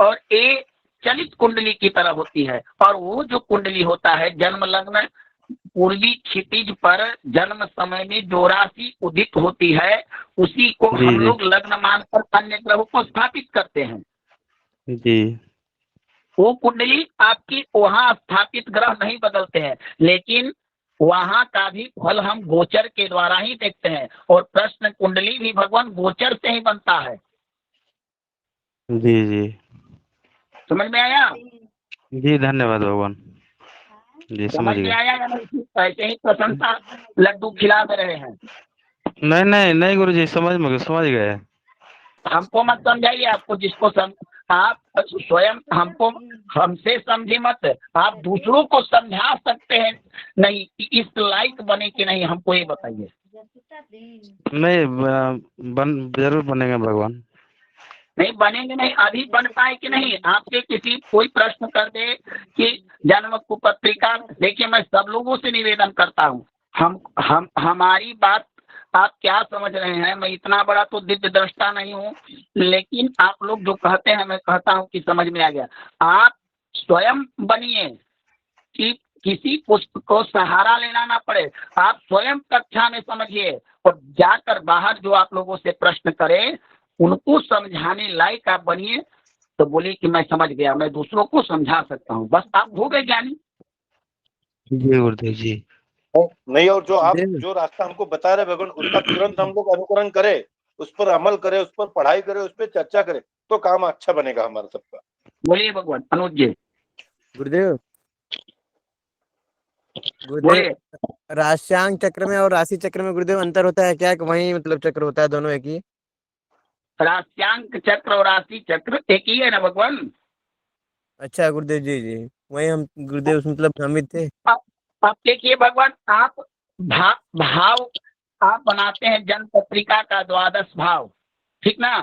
और ये चलित कुंडली की तरह होती है। और वो जो कुंडली होता है जन्म लग्न, पूर्वी क्षितिज पर जन्म समय में जो राशि उदित होती है उसी को जी हम जी लोग लग्न मानकर अन्य ग्रहों को स्थापित करते हैं। जी वो कुंडली आपकी वहां स्थापित ग्रह नहीं बदलते हैं, लेकिन वहां का भी फल हम गोचर के द्वारा ही देखते हैं। और प्रश्न कुंडली भी भगवान गोचर से ही बनता है। जी जी समझ में आया? जी धन्यवाद भगवान। जी समझ समझ में गए। आया या नहीं? ऐसे ही प्रशंसा लड्डू खिला दे रहे हैं। नहीं नहीं नहीं गुरु जी, समझ गए। हमको मत समझाइए, आपको जिसको आप स्वयं हमको, हमसे समझे मत, आप दूसरों को समझा सकते हैं नहीं, इस लायक बने कि नहीं हमको ये बताइए। नहीं जरूर बनेंगे भगवान। नहीं बनेंगे नहीं, अभी बन पाए कि नहीं? आपसे किसी कोई प्रश्न कर दे कि जन्म कुपत्रिका, देखिए मैं सब लोगों से निवेदन करता हूँ, हम हमारी बात आप क्या समझ रहे हैं? मैं इतना बड़ा तो दिव्य दृष्टा नहीं हूँ, लेकिन आप लोग जो कहते हैं मैं कहता हूँ कि समझ में आ गया। आप स्वयं बनिए कि किसी पुस्तक को सहारा लेना ना पड़े, आप स्वयं कक्षा में समझिए और जाकर बाहर जो आप लोगों से प्रश्न करें उनको समझाने लायक आप बनिए। तो बोलिए कि मैं समझ गया, मैं दूसरों को समझा सकता हूँ, बस आप हो गए ज्ञानी। जी गुरुदेव जी। नहीं, और जो रास्ता हमको बता रहे भगवान, उसका तुरंत हम लोग अनुकरण करें, उस पर अमल करें, उस पर पढ़ाई करें, उस पर चर्चा करें, तो काम अच्छा बनेगा हमारा सबका। बोलिए भगवान। अनुज जी। गुरुदेव गुरुदेव बोलिए। राशियांक चक्र में और राशि चक्र में गुरुदेव अंतर होता है क्या, कि वही मतलब चक्र होता है, दोनों एक ही? राशियांक चक्र और राशि चक्र एक ही है ना भगवान। अच्छा गुरुदेव, जी जी, वही हम गुरुदेव मतलब भ्रमित थे। अब देखिए भगवान, आप भाव आप बनाते हैं जन्म पत्रिका का द्वादश भाव, ठीक ना?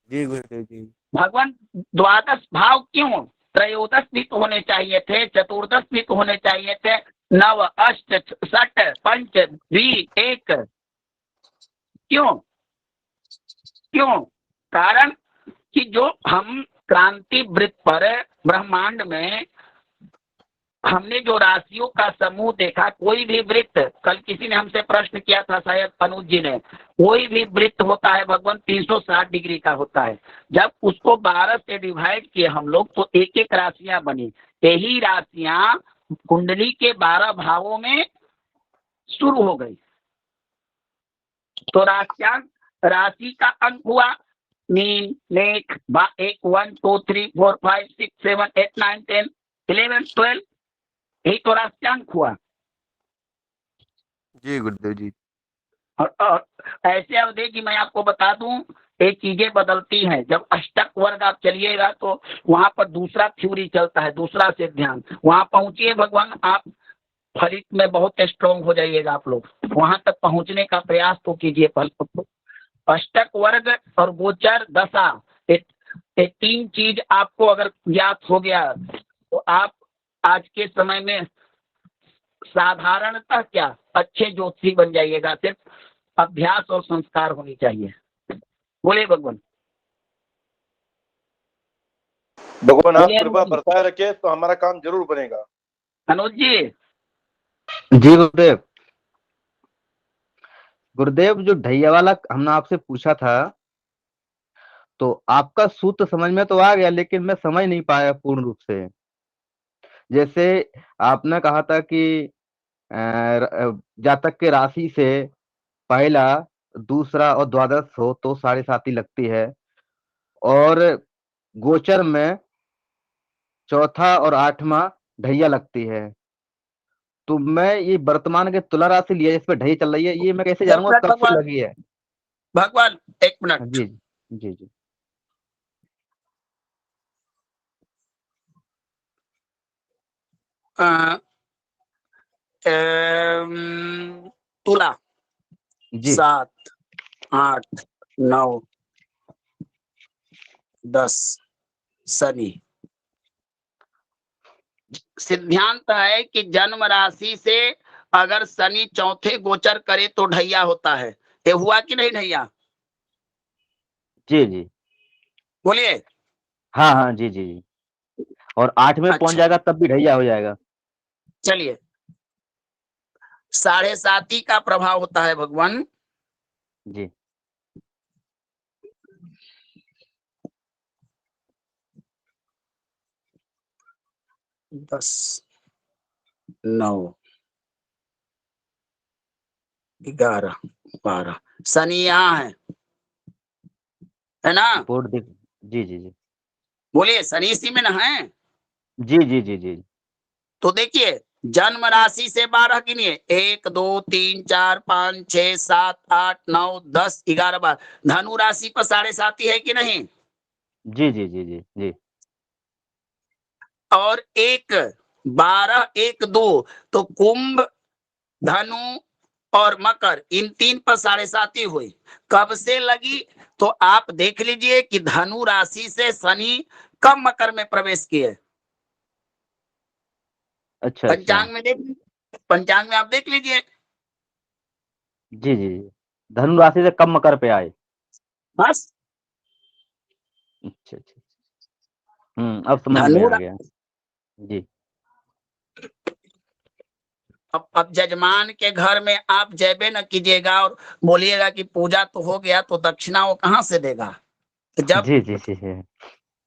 जी गुरुदेव जी। भगवान द्वादश भाव क्यों? त्रयोदश भी तो होने चाहिए थे, चतुर्दश भी तो होने चाहिए थे, नव अष्ट षट पंच द्वि एक। क्यों? क्यों? कारण कि जो हम क्रांति वृत्त पर ब्रह्मांड में हमने जो राशियों का समूह देखा, कोई भी वृत्त, कल किसी ने हमसे प्रश्न किया था, शायद अनुज जी ने, कोई भी वृत्त होता है भगवान 360 डिग्री का होता है। जब उसको 12 से डिवाइड किए हम लोग तो एक एक राशियां बनी। यही राशियां कुंडली के 12 भावों में शुरू हो गई। तो राशि का अंक हुआ मीन, लेख, 1 1 2 3 4 5 6 7 8 9 10 11 12, यही तो राशियांक हुआ। जी गुरुदेव जी। और ऐसे अवधि की मैं आपको बता दूं, ये चीजें बदलती हैं। जब अष्टक वर्ग आप चलिएगा तो वहां पर दूसरा थ्योरी चलता है, दूसरा सिद्धांत। वहां पहुंचिए भगवान, आप फलित में बहुत स्ट्रांग हो जाइएगा। आप लोग वहां तक पहुंचने का प्रयास तो कीजिए। अष्टक वर्ग और गोचर दशा, ये तीन चीज आपको अगर ज्ञात हो गया तो आप आज के समय में साधारणतः क्या अच्छे ज्योतिषी बन जाइएगा। सिर्फ अभ्यास और संस्कार होनी चाहिए। बोले भगवान। भगवान आप बोलिए कृपा अनुज जी। बरसाए रखे तो हमारा काम जरूर बनेगा। अनुज जी। जी गुरुदेव। गुरुदेव जो ढैया वाला हमने आपसे पूछा था, तो आपका सूत्र समझ में तो आ गया, लेकिन मैं समझ नहीं पाया पूर्ण रूप से। जैसे आपने कहा था कि जातक के राशि से पहला, दूसरा और द्वादश हो तो 7.5 लगती है, और गोचर में चौथा और 8वां ढैया लगती है। तो मैं ये वर्तमान के तुला राशि लिया जिसपे ढैया चल रही है, ये मैं कैसे एक जानूंगा मिनट कब से भगवान, लगी है? भगवान एक मिनट। जी जी जी। तुला जी 7 8 9 10 शनि। सिद्धांत है कि जन्म राशि से अगर शनि चौथे गोचर करे तो ढैया होता है। ये हुआ कि नहीं ढैया? जी जी। बोलिए। हाँ हाँ जी जी जी। और 8 में पहुंच अच्छा जाएगा तब भी ढैया हो जाएगा। चलिए, 7.5 का प्रभाव होता है भगवान। जी 10 9 11 12 शनि यहाँ है ना? बोर्ड दिख। जी जी जी बोलिए, शनि इसी में ना है? जी जी जी जी। तो देखिए, जन्म राशि से 12 गिनिए, 1 2 3 4 5 6 7 8 9 10 11 12। धनु राशि पर 7.5 है कि नहीं? जी जी जी जी जी। और 1 12 1 2, तो कुंभ, धनु और मकर, इन 3 पर 7.5 हुई। कब से लगी? तो आप देख लीजिए कि धनु राशि से शनि कब मकर में प्रवेश किए। अच्छा अच्छा। पंचांग में देख लीजिए, पंचांग में आप देख लीजिए। जी जी जी। धनु राशि से कब मकर पे आए? बस अच्छा अच्छा। अब समझ में धनु आ गया। जी अब जजमान के घर में आप जयबे न कीजिएगा और बोलिएगा कि पूजा तो हो गया, तो दक्षिणा वो कहाँ से देगा? तो जब जी जी जी जी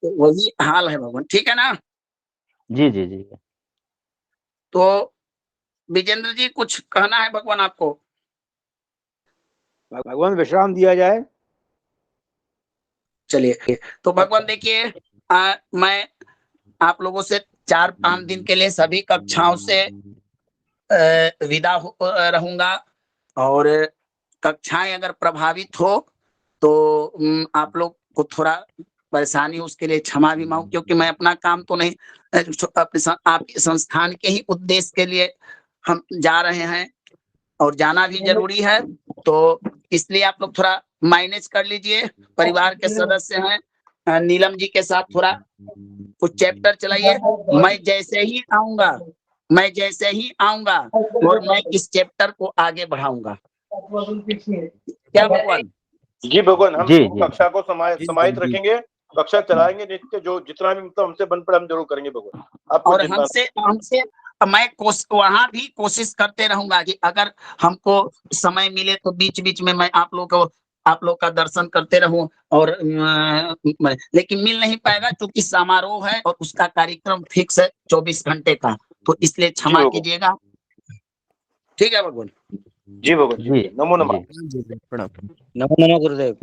वही हाल है भगवान, ठीक है ना? जी जी जी। तो विजेंद्र जी कुछ कहना है भगवान आपको? भगवान विश्राम दिया जाए। चलिए, तो भगवान देखिए, मैं आप लोगों से 4-5 दिन के लिए सभी कक्षाओं से विदा रहूंगा। और कक्षाएं अगर प्रभावित हो तो आप लोग को थोड़ा परेशानी, उसके लिए क्षमा भी मांगू, क्योंकि मैं अपना काम तो नहीं, आपके संस्थान के ही उद्देश्य के लिए हम जा रहे हैं और जाना भी जरूरी है, तो इसलिए आप लोग थोड़ा मैनेज कर लीजिए। परिवार के सदस्य हैं, नीलम जी के साथ थोड़ा कुछ चैप्टर चलाइए। मैं जैसे ही आऊंगा और मैं इस चैप्टर को आगे बढ़ाऊंगा। क्या भगवान? जी भगवान, हम जी, कक्षा को समाहित रखेंगे, कक्षा चलाएंगे नित्य, जो जितना भी मतलब हमसे बन पड़े हम जरूर करेंगे भगवान। आप और हमसे मैं वहां भी कोशिश करते रहूंगा कि अगर हमको समय मिले तो बीच बीच में मैं आप लोग का दर्शन करते रहूं। और लेकिन मिल नहीं पाएगा क्योंकि समारोह है और उसका कार्यक्रम फिक्स है 24 घंटे का, तो इसलिए क्षमा कीजिएगा। ठीक है भगवान? जी भगवान जी, नमो नमः। नमो नमः गुरुदेव।